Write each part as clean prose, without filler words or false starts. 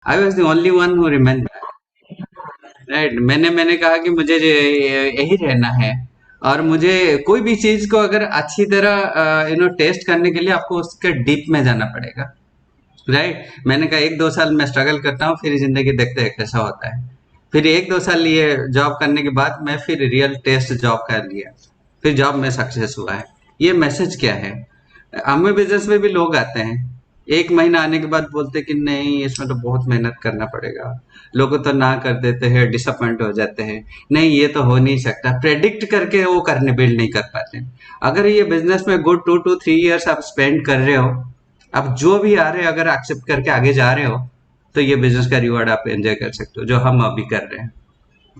I was the only one who remember, right. मैंने कहा कि मुझे यही रहना है। और मुझे कोई भी चीज को अगर अच्छी तरह टेस्ट करने के लिए आपको उसके डीप में जाना पड़ेगा, राइट। मैंने कहा 1-2 साल मैं स्ट्रगल करता हूँ, फिर जिंदगी देखते हैं कैसा होता है। फिर 1-2 साल ये जॉब करने के बाद मैं फिर रियल टेस्ट जॉब कर लिया, फिर जॉब में सक्सेस हुआ है। ये मैसेज क्या है? हमें बिजनेस में भी लोग आते हैं, 1 महीना आने के बाद बोलते कि नहीं इसमें तो बहुत मेहनत करना पड़ेगा, लोग तो ना कर देते हैं, डिसअपॉइंट हो जाते हैं, नहीं ये तो हो नहीं सकता, प्रेडिक्ट करके वो करने बिल्ड नहीं कर पाते। अगर ये बिजनेस में गुड 2 to 3 years आप स्पेंड कर रहे हो, आप जो भी आ रहे हैं अगर एक्सेप्ट करके आगे जा रहे हो, तो ये बिजनेस का रिवॉर्ड आप एंजॉय कर सकते हो, जो हम अभी कर रहे हैं,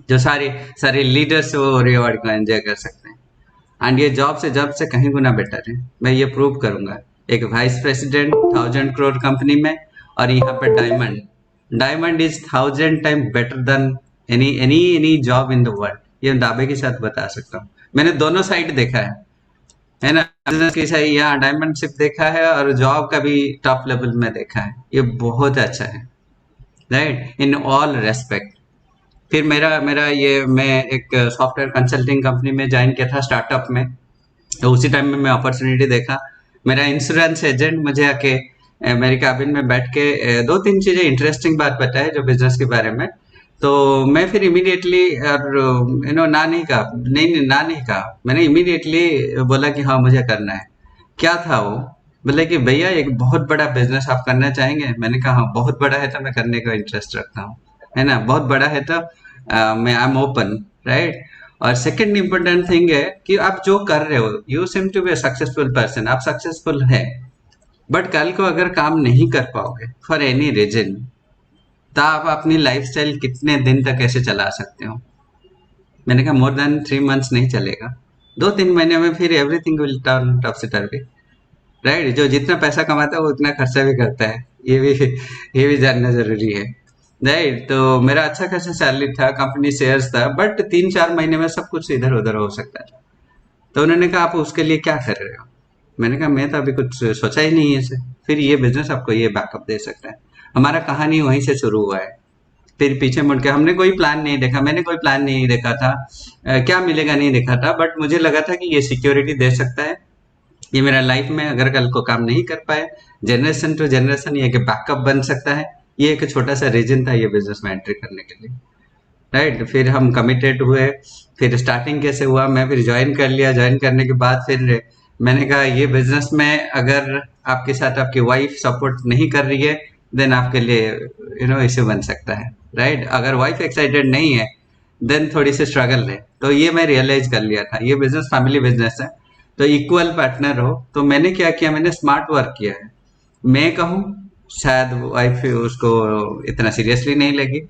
जो सारे सारे लीडर्स वो रिवॉर्ड को एंजॉय कर सकते हैं। एंड ये जॉब से कहीं गुना बेटर है, मैं ये प्रूव करूंगा। एक वाइस प्रेसिडेंट 1000 करोड़ कंपनी में, और यहाँ पे diamond, diamond is 1000 time better than any any any job in the world, ये दावे के साथ बता सकता हूँ। मैंने दोनों साइड देखा है ना, बिजनेस की सही यहाँ डायमंडशिप देखा है और जॉब का भी टॉप लेवल में देखा है, ये बहुत अच्छा है, राइट, इन ऑल रेस्पेक्ट। फिर मेरा मेरा ये मैं एक सॉफ्टवेयर कंसल्टिंग कंपनी में ज्वाइन किया था स्टार्टअप में, तो उसी टाइम में मैं अपॉर्चुनिटी देखा। मेरा इंश्योरेंस एजेंट मुझे आके मेरी कैबिन में बैठ के 2-3 चीजें इंटरेस्टिंग बात बताए जो बिजनेस के बारे में। तो मैं फिर इमीडिएटली और ना नहीं कहा, नहीं ना नहीं कहा, मैंने इमीडिएटली बोला कि हाँ मुझे करना है। क्या था वो? बोले कि भैया एक बहुत बड़ा बिजनेस आप करना चाहेंगे? मैंने कहा हाँ बहुत बड़ा है तो मैं करने का इंटरेस्ट रखता हूँ, है ना, बहुत बड़ा है तो मैं आई एम ओपन, राइट। और सेकंड इम्पोर्टेंट थिंग है कि आप जो कर रहे हो, you seem to be successful person, आप सक्सेसफुल है, बट कल को अगर काम नहीं कर पाओगे फॉर एनी रीजन, तो आप अपनी लाइफस्टाइल कितने दिन तक ऐसे चला सकते हो? मैंने कहा मोर देन 3 मंथ्स नहीं चलेगा, 2-3 महीने में फिर एवरीथिंग विल टर्न टॉपसी टर्वी, राइट। जो जितना पैसा कमाता है वो उतना खर्चा भी करता है, ये भी जानना जरूरी है, राइट। तो मेरा अच्छा खासा सैलरी था, कंपनी शेयर्स था, बट 3-4 महीने में सब कुछ इधर उधर हो सकता था। तो उन्होंने कहा आप उसके लिए क्या कर रहे हो? मैंने कहा मैं तो अभी कुछ सोचा ही नहीं है इसे। फिर ये बिजनेस आपको ये बैकअप दे सकता है। हमारा कहानी वहीं से शुरू हुआ है। फिर पीछे मुड़ के हमने कोई प्लान नहीं देखा, मैंने कोई प्लान नहीं देखा था, क्या मिलेगा नहीं देखा था, बट मुझे लगा था कि ये सिक्योरिटी दे सकता है, ये मेरा लाइफ में अगर कल को काम नहीं कर पाए, जनरेशन टू जनरेशन ये कि बैकअप बन सकता है। ये एक छोटा सा रीजन था ये बिजनेस में एंट्री करने के लिए, राइट। फिर हम कमिटेड हुए। फिर स्टार्टिंग कैसे हुआ, मैं फिर ज्वाइन कर लिया, ज्वाइन करने के बाद फिर मैंने कहा ये बिजनेस में अगर आपके साथ आपकी वाइफ सपोर्ट नहीं कर रही है, देन आपके लिए इश्यू बन सकता है, राइट। अगर वाइफ एक्साइटेड नहीं है देन थोड़ी सी स्ट्रगल है। तो ये मैं रियलाइज कर लिया था, ये बिजनेस फैमिली बिजनेस है, तो इक्वल पार्टनर हो। तो मैंने क्या किया, मैंने स्मार्ट वर्क किया है। मैं कहूँ शायद वाइफ उसको इतना सीरियसली नहीं लगी,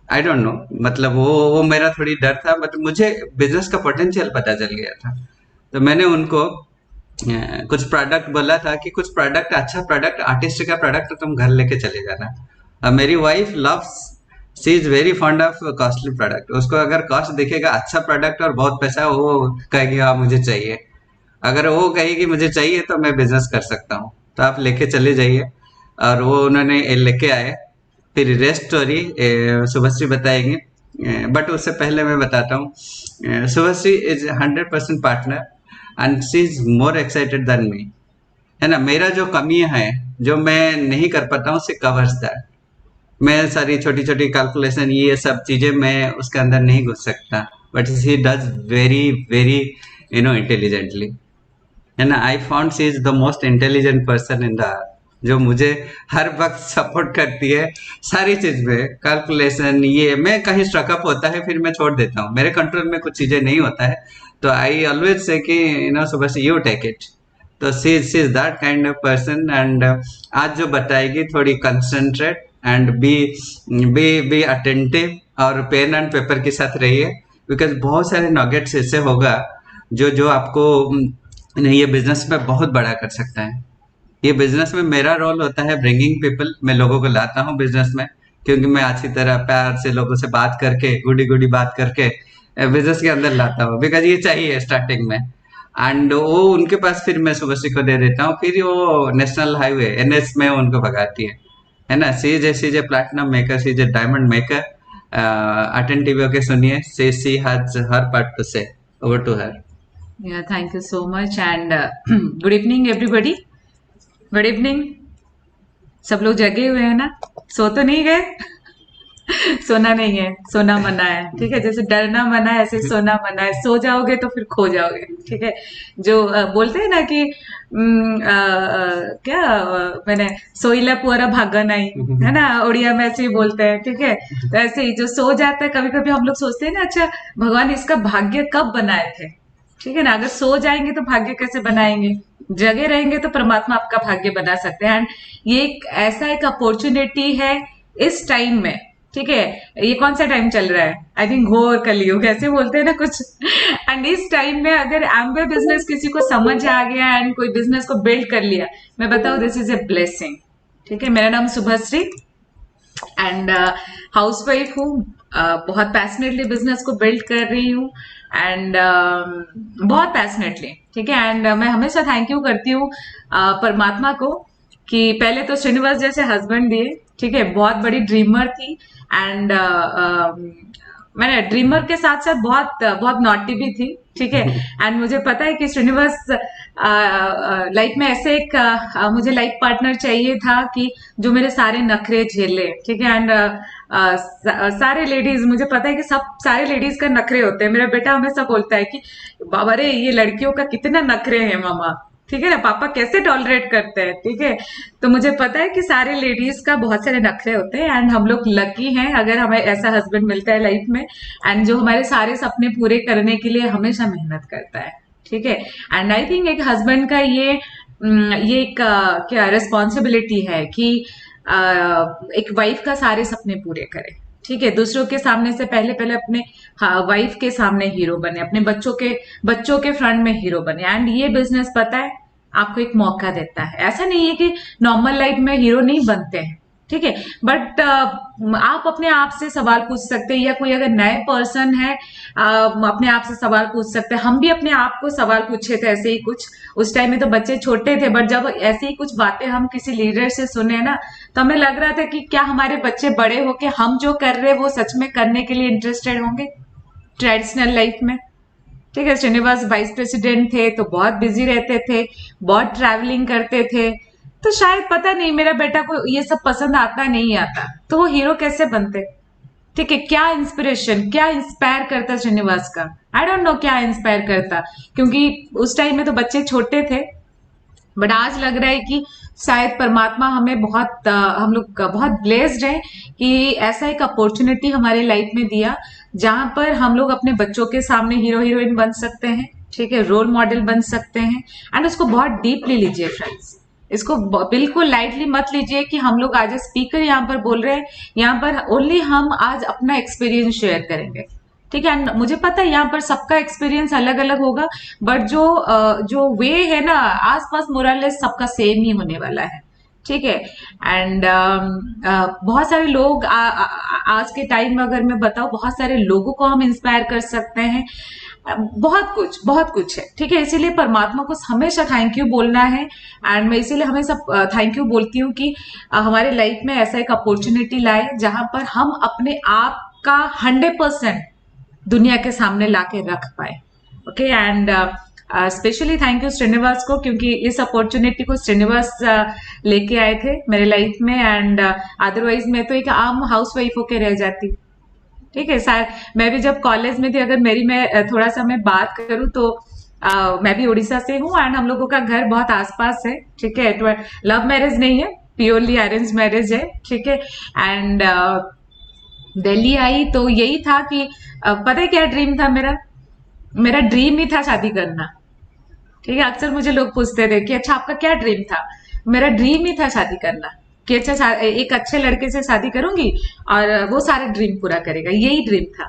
आई डोंट नो, मतलब वो मेरा थोड़ी डर था, बट मुझे बिजनेस का पोटेंशियल पता चल गया था। तो मैंने उनको कुछ प्रोडक्ट बोला था कि कुछ प्रोडक्ट, अच्छा प्रोडक्ट, आर्टिस्ट का प्रोडक्ट तुम घर लेके चले जाना। अब मेरी wife loves, she is very fond of costly product, उसको अगर कॉस्ट दिखेगा अच्छा प्रोडक्ट और बहुत पैसा, वो कहेगी हाँ मुझे चाहिए। अगर वो कहेगी मुझे चाहिए तो मैं बिजनेस कर सकता हूँ, तो आप लेके चले जाइए। और वो उन्होंने लेके आए। फिर रेस्ट स्टोरी शुभश्री बताएंगे, बट उससे पहले मैं बताता हूँ, Shubhashree is 100% partner and she is more excited than me, है ना। मेरा जो कमी है, जो मैं नहीं कर पाता हूँ, शी कवर्स दैट। मैं सारी छोटी छोटी कैलकुलेशन ये सब चीजें मैं उसके अंदर नहीं घुस सकता, but she does very very intelligently, है ना। I found she is the most intelligent person in the, जो मुझे हर वक्त सपोर्ट करती है सारी चीज में, कैलकुलेशन ये। मैं कहीं स्ट्रकअप होता है फिर मैं छोड़ देता हूँ, मेरे कंट्रोल में कुछ चीजें नहीं होता है, तो आई ऑलवेज से कि सुबह से यू टेक इट। तो see is that kind of person. And आज जो बताएगी थोड़ी कंसंट्रेट एंड बी अटेंटिव, और पेन एंड पेपर के साथ रहिए, बिकॉज बहुत सारे नॉगेट्स ऐसे होगा जो जो आपको ये बिजनेस में बहुत बड़ा कर सकता है। ये बिजनेस में मेरा रोल होता है ब्रिंगिंग पीपल, मैं लोगों को लाता हूँ बिजनेस में, क्योंकि मैं अच्छी तरह प्यार से लोगों से बात करके, गुडी गुडी बात करके बिजनेस के अंदर लाता हूँ, बिकॉज ये चाहिए स्टार्टिंग में। एंड वो उनके पास फिर मैं शुभश्री को दे देता हूँ, फिर वो नेशनल हाईवे NH में उनको भगाती है। है ना, she is platinum maker, she is diamond maker. Attentive होके सुनिए, she has her part to say. Over to her. Yeah, thank you so much and good evening everybody. Good evening. सब लोग जगे हुए हैं ना? सो तो नहीं गए? सोना नहीं है, सोना मना है, ठीक है। जैसे डरना मना है, ऐसे सोना मना है। सो जाओगे तो फिर खो जाओगे, ठीक है। जो बोलते हैं ना कि क्या मैंने सोइला पुअरा भागा नहीं, है ना, उड़िया में ऐसे ही बोलते हैं, ठीक है। तो ऐसे ही जो सो जाता है, कभी कभी हम लोग सोचते हैं ना, अच्छा भगवान इसका भाग्य कब बनाए थे, ठीक है ना। अगर सो जाएंगे तो भाग्य कैसे बनाएंगे, जगे रहेंगे तो परमात्मा आपका भाग्य बना सकते हैं। एंड ये एक ऐसा एक अपॉर्चुनिटी है इस टाइम में, ठीक है। ये कौन सा टाइम चल रहा है? आई थिंक घोर कलयुग ऐसे बोलते हैं ना कुछ। एंड इस टाइम में अगर एम्बे बिजनेस किसी को समझ आ गया एंड कोई बिजनेस को बिल्ड कर लिया, मैं बताऊं दिस इज ए ब्लेसिंग, ठीक है। मेरा नाम शुभश्री एंड हाउसवाइफ हूँ। बहुत पैशनेटली बिजनेस को बिल्ड कर रही हूँ एंड बहुत पैशनेटली, ठीक है। एंड मैं हमेशा थैंक यू करती हूँ परमात्मा को कि पहले तो श्रीनिवास जैसे हस्बैंड दिए, ठीक है। बहुत बड़ी ड्रीमर थी एंड मैंने ड्रीमर के साथ साथ बहुत बहुत नॉटी भी थी, ठीक है। एंड मुझे पता है कि श्रीनिवास लाइफ में ऐसे एक मुझे लाइफ पार्टनर चाहिए था कि जो मेरे सारे नखरे झेले, ठीक है। एंड सारे लेडीज, मुझे पता है कि सब सारे लेडीज का नखरे होते हैं। मेरा बेटा हमेशा बोलता है कि बाबा रे ये लड़कियों का कितना नखरे है मामा, ठीक है ना, पापा कैसे टॉलरेट करते हैं, ठीक है। तो मुझे पता है कि सारे लेडीज का बहुत सारे नखरे होते हैं एंड हम लोग लकी हैं अगर हमें ऐसा हस्बैंड मिलता है लाइफ में एंड जो हमारे सारे सपने पूरे करने के लिए हमेशा मेहनत करता है, ठीक है। एंड आई थिंक एक हस्बैंड का ये एक क्या रिस्पॉन्सिबिलिटी है कि एक वाइफ का सारे सपने पूरे करे, ठीक है। दूसरों के सामने से पहले पहले अपने वाइफ के सामने हीरो बने, अपने बच्चों के फ्रंट में हीरो बने। एंड ये बिजनेस पता है आपको एक मौका देता है। ऐसा नहीं है कि नॉर्मल लाइफ में हीरो नहीं बनते हैं, ठीक है। बट आप अपने आप से सवाल पूछ सकते हैं या कोई अगर नए पर्सन है अपने आप से सवाल पूछ सकते हैं। हम भी अपने आप को सवाल पूछे थे ऐसे ही कुछ, उस टाइम में तो बच्चे छोटे थे, बट जब ऐसे ही कुछ बातें हम किसी लीडर से सुने ना, तो हमें लग रहा था कि क्या हमारे बच्चे बड़े होके हम जो कर रहे हैं वो सच में करने के लिए इंटरेस्टेड होंगे ट्रेडिशनल लाइफ में, ठीक है। श्रीनिवास वाइस प्रेसिडेंट थे तो बहुत बिजी रहते थे, बहुत ट्रैवलिंग करते थे, तो शायद पता नहीं मेरा बेटा को ये सब पसंद आता नहीं आता, तो वो हीरो कैसे बनते, ठीक है। क्या इंस्पिरेशन, क्या इंस्पायर करता श्रीनिवास का, आई डोंट नो क्या इंस्पायर करता, क्योंकि उस टाइम में तो बच्चे छोटे थे। बट आज लग रहा है कि शायद परमात्मा हमें बहुत हम लोग बहुत ब्लेस्ड हैं कि ऐसा एक अपॉर्चुनिटी हमारे लाइफ में दिया जहां पर हम लोग अपने बच्चों के सामने हीरो हीरोइन बन सकते हैं, ठीक है, रोल मॉडल बन सकते हैं। एंड उसको बहुत डीपली लीजिए फ्रेंड्स, इसको बिल्कुल लाइटली मत लीजिए कि हम लोग आज स्पीकर यहाँ पर बोल रहे हैं, यहाँ पर ओनली हम आज अपना एक्सपीरियंस शेयर करेंगे, ठीक है। मुझे पता है यहाँ पर सबका एक्सपीरियंस अलग अलग होगा, बट जो वे है ना आसपास मोरलेस सबका सेम ही होने वाला है, ठीक है। एंड बहुत सारे लोग आज के टाइम में अगर मैं बताऊं, बहुत सारे लोगों को हम इंस्पायर कर सकते हैं, बहुत कुछ है, ठीक है। इसीलिए परमात्मा को हमेशा थैंक यू बोलना है एंड मैं इसीलिए हमेशा थैंक यू बोलती हूँ कि हमारे लाइफ में ऐसा एक अपॉर्चुनिटी लाए जहां पर हम अपने आप का 100% दुनिया के सामने लाके रख पाए, okay. And specially thank you Srinivas को, क्योंकि इस अपॉर्चुनिटी को श्रीनिवास लेके आए थे मेरे लाइफ में। एंड अदरवाइज मैं तो एक आम हाउस वाइफ होके रह जाती, ठीक है। मैं भी जब कॉलेज में थी, अगर मैं थोड़ा सा मैं बात करूं तो मैं भी उड़ीसा से हूँ एंड हम लोगों का घर बहुत आसपास है, ठीक है। लव मैरिज नहीं है, प्योरली अरेंज मैरिज है, ठीक है। एंड दिल्ली आई तो यही था कि पता है क्या ड्रीम था मेरा ड्रीम ही था शादी करना, ठीक है। अक्सर मुझे लोग पूछते थे कि अच्छा आपका क्या ड्रीम था, मेरा ड्रीम ही था शादी करना, कि अच्छा एक अच्छे लड़के से शादी करूंगी और वो सारे ड्रीम पूरा करेगा, यही ड्रीम था,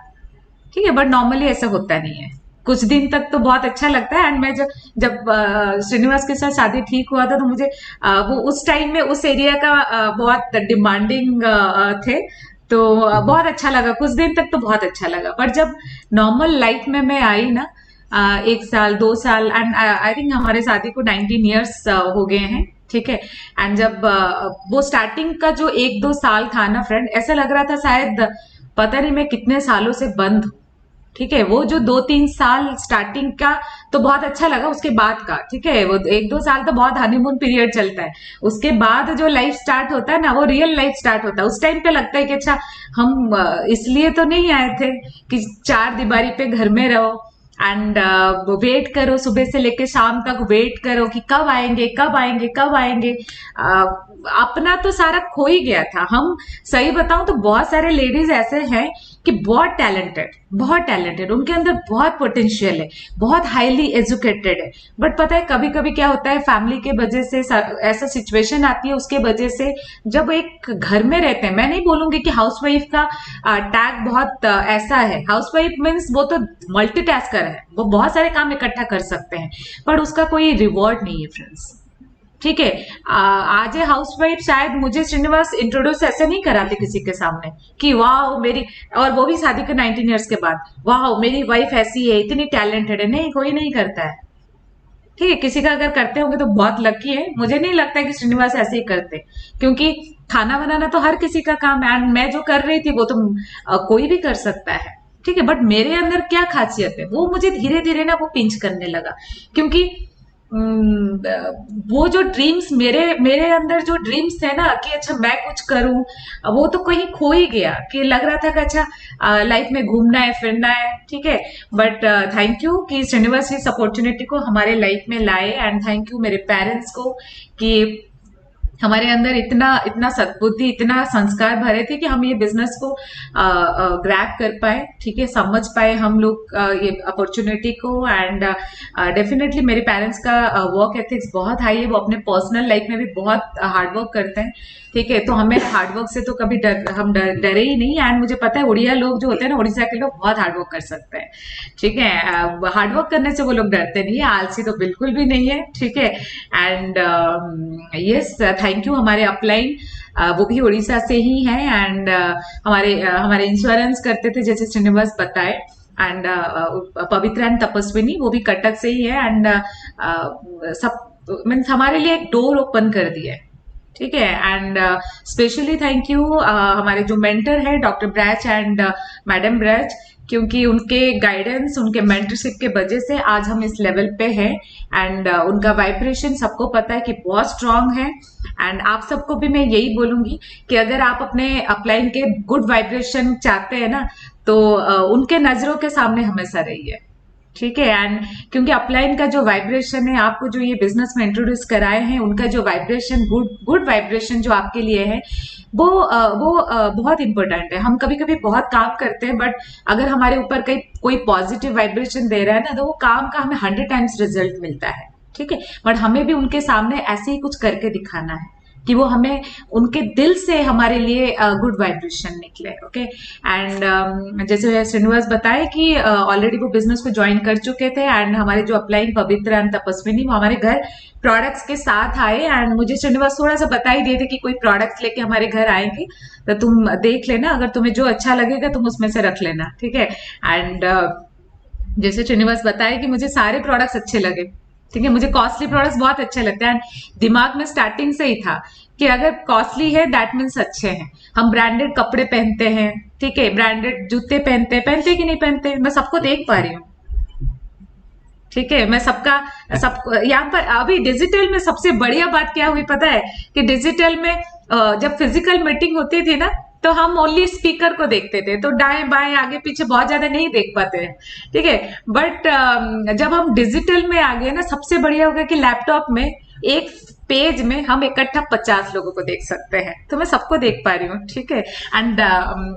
ठीक है। बट नॉर्मली ऐसा होता नहीं है, कुछ दिन तक तो बहुत अच्छा लगता है। एंड मैं जब श्रीनिवास के साथ शादी ठीक हुआ था तो मुझे वो उस टाइम में उस एरिया का बहुत डिमांडिंग थे, तो बहुत अच्छा लगा, कुछ दिन तक तो बहुत अच्छा लगा। पर जब नॉर्मल लाइफ में मैं आई ना, 1 साल 2 साल एंड आई थिंक हमारे शादी को 19 ईयर्स हो गए हैं, ठीक है। एंड जब वो स्टार्टिंग का जो 1-2 साल था ना फ्रेंड, ऐसा लग रहा था शायद पता नहीं मैं कितने सालों से बंद हूँ। ठीक है, वो जो 2-3 साल स्टार्टिंग का तो बहुत अच्छा लगा, उसके बाद का ठीक है, वो 1-2 साल तो बहुत हनीमून पीरियड चलता है। उसके बाद जो लाइफ स्टार्ट होता है ना, वो रियल लाइफ स्टार्ट होता है। उस टाइम पे लगता है कि अच्छा, हम इसलिए तो नहीं आए थे कि चार दीवारी पे घर में रहो एंड वेट करो, सुबह से लेके शाम तक वेट करो कि कब आएंगे कब आएंगे कब आएंगे। अपना तो सारा खो ही गया था। हम सही बताऊं तो बहुत सारे लेडीज ऐसे हैं कि बहुत टैलेंटेड, उनके अंदर बहुत पोटेंशियल है, बहुत हाईली एजुकेटेड है, बट पता है कभी कभी क्या होता है, फैमिली के वजह से ऐसा सिचुएशन आती है, उसके वजह से जब एक घर में रहते हैं, मैं नहीं बोलूंगी कि हाउसवाइफ का टैग बहुत ऐसा है, हाउसवाइफ मीन्स वो तो मल्टीटास्कर है, वो बहुत सारे काम इकट्ठा कर सकते हैं, पर उसका कोई रिवॉर्ड नहीं है फ्रेंड्स। ठीक है। आज ए हाउसवाइफ, शायद मुझे श्रीनिवास इंट्रोड्यूस ऐसे नहीं कराते किसी के सामने कि वाह मेरी, और वो भी शादी के 19 ईयर्स के बाद, वाह मेरी वाइफ ऐसी है, इतनी टैलेंटेड है, नहीं कोई नहीं करता है। ठीक है, किसी का अगर करते होंगे तो बहुत लकी है, मुझे नहीं लगता है कि श्रीनिवास ऐसे ही करते, क्योंकि खाना बनाना तो हर किसी का काम है, एंड मैं जो कर रही थी वो तो कोई भी कर सकता है। ठीक है, बट मेरे अंदर क्या खासियत है वो मुझे धीरे धीरे ना वो पिंच करने लगा, क्योंकि वो जो ड्रीम्स मेरे मेरे अंदर जो ड्रीम्स थे ना कि अच्छा मैं कुछ करूं, वो तो कहीं खो ही गया, कि लग रहा था कि अच्छा लाइफ में घूमना है फिरना है। ठीक है, बट थैंक यू कि श्रीनिवास इस अपॉर्चुनिटी को हमारे लाइफ में लाए, एंड थैंक यू मेरे पेरेंट्स को कि हमारे अंदर इतना इतना सद्बुद्धि, इतना संस्कार भरे थे कि हम ये बिजनेस को ग्रैब कर पाए। ठीक है, समझ पाए हम लोग ये अपॉर्चुनिटी को, एंड डेफिनेटली मेरे पेरेंट्स का वर्क एथिक्स बहुत हाई है, वो अपने पर्सनल लाइफ में भी बहुत हार्ड वर्क करते हैं। ठीक है, तो हमें हार्ड वर्क से तो कभी हम डरे ही नहीं, एंड मुझे पता है उड़िया लोग जो होते हैं ना, उड़ीसा के लोग बहुत हार्ड वर्क कर सकते हैं। ठीक है, हार्ड वर्क करने से वो लोग डरते नहीं है, आलसी तो बिल्कुल भी नहीं है। ठीक है, एंड यस थैंक यू हमारे अपलाइन, वो भी उड़ीसा से ही हैं, एंड हमारे इंश्योरेंस करते थे जैसे श्रीनिवास बताए, एंड पवित्र एंड तपस्विनी वो भी कटक से ही है, एंड सब मीन्स हमारे लिए एक डोर ओपन कर दिया है। ठीक है, एंड स्पेशली थैंक यू हमारे जो मेंटर है डॉक्टर ब्रैच एंड मैडम ब्रैच, क्योंकि उनके गाइडेंस, उनके मेंटरशिप के वजह से आज हम इस लेवल पे हैं, एंड उनका वाइब्रेशन सबको पता है कि बहुत स्ट्रांग है। एंड आप सबको भी मैं यही बोलूंगी कि अगर आप अपने अपलाइन के गुड वाइब्रेशन चाहते हैं ना, तो उनके नजरों के सामने हमेशा रहिए। ठीक है, एंड क्योंकि अपलाइन का जो वाइब्रेशन है, आपको जो ये बिजनेस में इंट्रोड्यूस कराए हैं, उनका जो वाइब्रेशन, गुड वाइब्रेशन जो आपके लिए है, वो बहुत इंपॉर्टेंट है। हम कभी कभी बहुत काम करते हैं, बट अगर हमारे ऊपर कोई पॉजिटिव वाइब्रेशन दे रहा है ना, तो वो काम का हमें 100 टाइम्स रिजल्ट मिलता है। ठीक है, बट हमें भी उनके सामने ऐसे ही कुछ करके दिखाना है कि वो हमें उनके दिल से हमारे लिए गुड वाइब्रेशन निकले। ओके, एंड जैसे श्रीनिवास बताए कि ऑलरेडी वो बिजनेस को ज्वाइन कर चुके थे, एंड हमारे जो अपलाइन पवित्र एंड तपस्विनी वो हमारे घर प्रोडक्ट्स के साथ आए, एंड मुझे श्रीनिवास थोड़ा सा बता ही दिए थे कि कोई प्रोडक्ट्स लेके हमारे घर आएंगे, तो तुम देख लेना, अगर तुम्हें जो अच्छा लगेगा तुम उसमें से रख लेना। ठीक है, एंड जैसे श्रीनिवास बताए कि मुझे सारे प्रोडक्ट्स अच्छे लगे। ठीक है, मुझे कॉस्टली प्रोडक्ट्स बहुत अच्छे लगते हैं, दिमाग में स्टार्टिंग से ही था कि अगर कॉस्टली है दैट मीन्स अच्छे हैं। हम ब्रांडेड कपड़े पहनते हैं, ठीक है, ब्रांडेड जूते पहनते कि नहीं पहनते, मैं सबको देख पा रही हूँ। ठीक है, मैं सब यहाँ पर अभी डिजिटल में सबसे बढ़िया बात क्या हुई पता है, कि डिजिटल में जब फिजिकल मीटिंग होती थी ना, तो हम ओनली स्पीकर को देखते थे, तो दाएं बाएं आगे पीछे बहुत ज्यादा नहीं देख पाते हैं। ठीक है, बट जब हम डिजिटल में आ गए ना, सबसे बढ़िया हो गया कि लैपटॉप में एक पेज में हम इकट्ठा 50 लोगों को देख सकते हैं, तो मैं सबको देख पा रही हूँ। ठीक है, एंड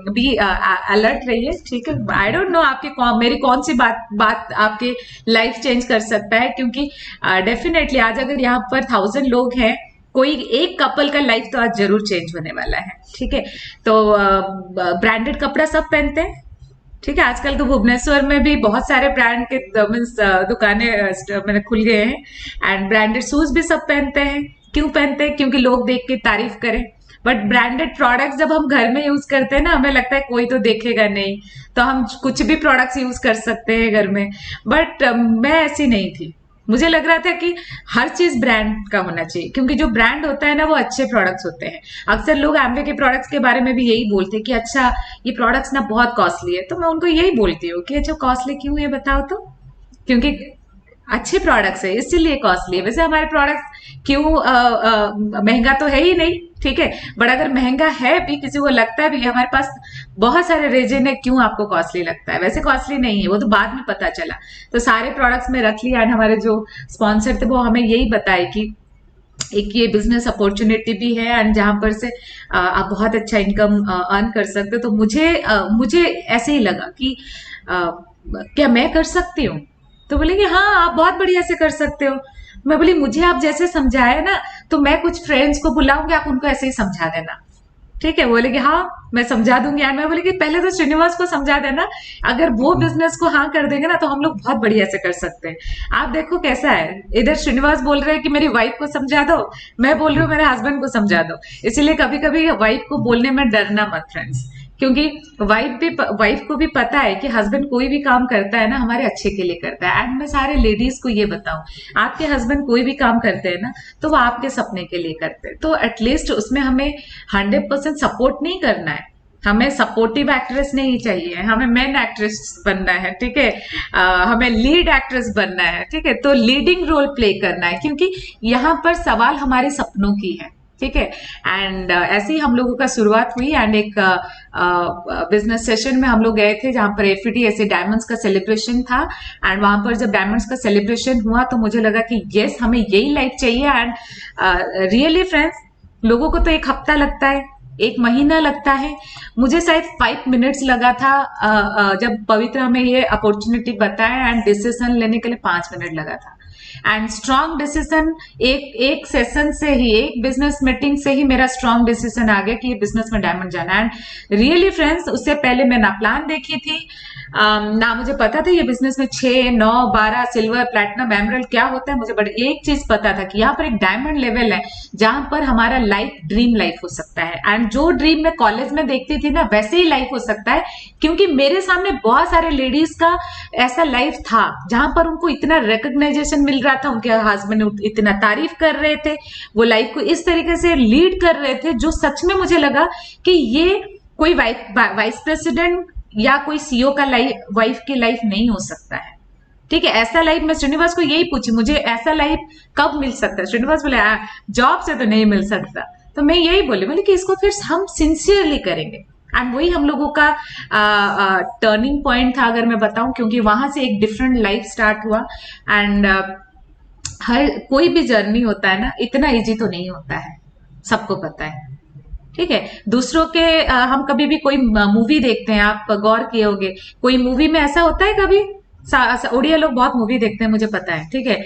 बी अलर्ट रहिए। ठीक है, आई डोंट नो मेरी कौन सी बात आपके लाइफ चेंज कर सकता है, क्योंकि डेफिनेटली आज अगर यहाँ पर 1000 लोग हैं, कोई एक कपल का लाइफ तो आज जरूर चेंज होने वाला है। ठीक है, तो ब्रांडेड कपड़ा सब पहनते हैं। ठीक है, आजकल तो भुवनेश्वर में भी बहुत सारे ब्रांड के मीन्स दुकानें मैंने खुल गए हैं, एंड ब्रांडेड शूज भी सब पहनते हैं। क्यों पहनते हैं? क्योंकि लोग देख के तारीफ करें। बट ब्रांडेड प्रोडक्ट्स जब हम घर में यूज करते हैं ना, हमें लगता है कोई तो देखेगा नहीं, तो हम कुछ भी प्रोडक्ट्स यूज कर सकते हैं घर में, बट मैं ऐसी नहीं थी। मुझे लग रहा था कि हर चीज ब्रांड का होना चाहिए, क्योंकि जो ब्रांड होता है ना वो अच्छे प्रोडक्ट्स होते हैं। अक्सर लोग एम्वे के प्रोडक्ट्स के बारे में भी यही बोलते हैं कि अच्छा ये प्रोडक्ट्स ना बहुत कॉस्टली है, तो मैं उनको यही बोलती हूँ कि अच्छा कॉस्टली क्यों है बताओ तो, क्योंकि अच्छे प्रोडक्ट्स है इसीलिए कॉस्टली है। वैसे हमारे प्रोडक्ट्स क्यों महंगा तो है ही नहीं, ठीक है, बट अगर महंगा है भी, किसी को लगता भी है हमारे पास बहुत सारे रीजन है क्यों आपको कॉस्टली लगता है, वैसे कॉस्टली नहीं है, वो तो बाद में पता चला। तो सारे प्रोडक्ट्स में रख लिया, एंड हमारे जो स्पॉन्सर थे वो हमें यही बताए कि एक ये बिजनेस अपॉर्चुनिटी भी है एंड जहां पर से आप बहुत अच्छा इनकम अर्न कर सकते हो। तो मुझे ऐसे ही लगा कि क्या मैं कर सकती हूँ? तो बोले कि हाँ आप बहुत बढ़िया से कर सकते हो। मैं बोली मुझे आप जैसे समझाए ना, तो मैं कुछ फ्रेंड्स को बुलाऊंगी, आप उनको ऐसे ही समझा देना, ठीक है? बोले कि हाँ मैं समझा दूंगी। यार मैं बोले कि पहले तो श्रीनिवास को समझा देना, अगर वो बिजनेस को हाँ कर देंगे ना तो हम लोग बहुत बढ़िया से कर सकते हैं। आप देखो कैसा है, इधर श्रीनिवास बोल रहे हैं कि मेरी वाइफ को समझा दो, मैं बोल रही हूँ मेरे हस्बैंड को समझा दो। इसीलिए कभी कभी वाइफ को बोलने में डरना मत फ्रेंड्स, क्योंकि वाइफ को भी पता है कि हस्बैंड कोई भी काम करता है ना हमारे अच्छे के लिए करता है। एंड मैं सारे लेडीज को ये बताऊं, आपके हस्बैंड कोई भी काम करते हैं ना तो वो आपके सपने के लिए करते हैं, तो एटलीस्ट उसमें हमें 100% सपोर्ट नहीं करना है, हमें सपोर्टिव एक्ट्रेस नहीं चाहिए, हमें मेन एक्ट्रेस बनना है, ठीक है, हमें लीड एक्ट्रेस बनना है, ठीक है, तो लीडिंग रोल प्ले करना है, क्योंकि यहाँ पर सवाल हमारे सपनों की है, ठीक है। एंड ऐसे ही हम लोगों का शुरुआत हुई, एंड एक बिजनेस सेशन में हम लोग गए थे जहां पर एफईटी ऐसे डायमंड्स का सेलिब्रेशन था। एंड वहां पर जब डायमंड्स का सेलिब्रेशन हुआ तो मुझे लगा कि यस हमें यही लाइफ चाहिए। एंड रियली फ्रेंड्स, लोगों को तो एक हफ्ता लगता है, एक महीना लगता है, मुझे शायद 5 मिनट्स लगा था जब पवित्र हमें ये अपॉर्चुनिटी बताया, एंड डिसीजन लेने के लिए 5 मिनट लगा था। एंड स्ट्रॉन्ग डिसीजन, एक सेशन से ही, एक बिजनेस मीटिंग से ही मेरा स्ट्रॉन्ग डिसीजन आ गया कि ये बिजनेस में डायमंड जाना। एंड रियली फ्रेंड्स, उससे पहले मैं ना प्लान देखी थी, ना मुझे पता था ये बिजनेस में 6, 9, 12 सिल्वर, प्लैटिनम, एमरल्ड क्या होता है मुझे, बट एक चीज पता था कि यहाँ पर एक डायमंड लेवल है जहां पर हमारा लाइफ ड्रीम लाइफ हो सकता है। एंड जो ड्रीम मैं कॉलेज में देखती थी ना वैसे ही लाइफ हो सकता है, क्योंकि मेरे सामने बहुत सारे लेडीज का ऐसा लाइफ था जहां पर उनको इतना रिकग्नाइजेशन मिल रहा था, उनके हस्बैंड इतना तारीफ कर रहे थे, वो लाइफ को इस तरीके से लीड कर रहे थे, जो सच में मुझे लगा कि ये कोई वाइस प्रेसिडेंट या कोई सीईओ का वाइफ की लाइफ नहीं हो सकता है, ठीक है। ऐसा लाइफ मैं श्रीनिवास को यही पूछी, मुझे ऐसा लाइफ कब मिल सकता है? श्रीनिवास बोले जॉब से तो नहीं मिल सकता। तो मैं यही बोली कि इसको फिर हम सिंसियरली करेंगे। एंड वही हम लोगों का टर्निंग पॉइंट था, अगर मैं बताऊं, क्योंकि वहां से एक डिफरेंट लाइफ स्टार्ट हुआ। एंड हर कोई भी जर्नी होता है ना, इतना इजी तो नहीं होता है, सबको पता है, ठीक है। दूसरों के हम कभी भी कोई मूवी देखते हैं, आप गौर किए होंगे, कोई मूवी में ऐसा होता है कभी, उड़िया लोग बहुत मूवी देखते हैं मुझे पता है, ठीक है।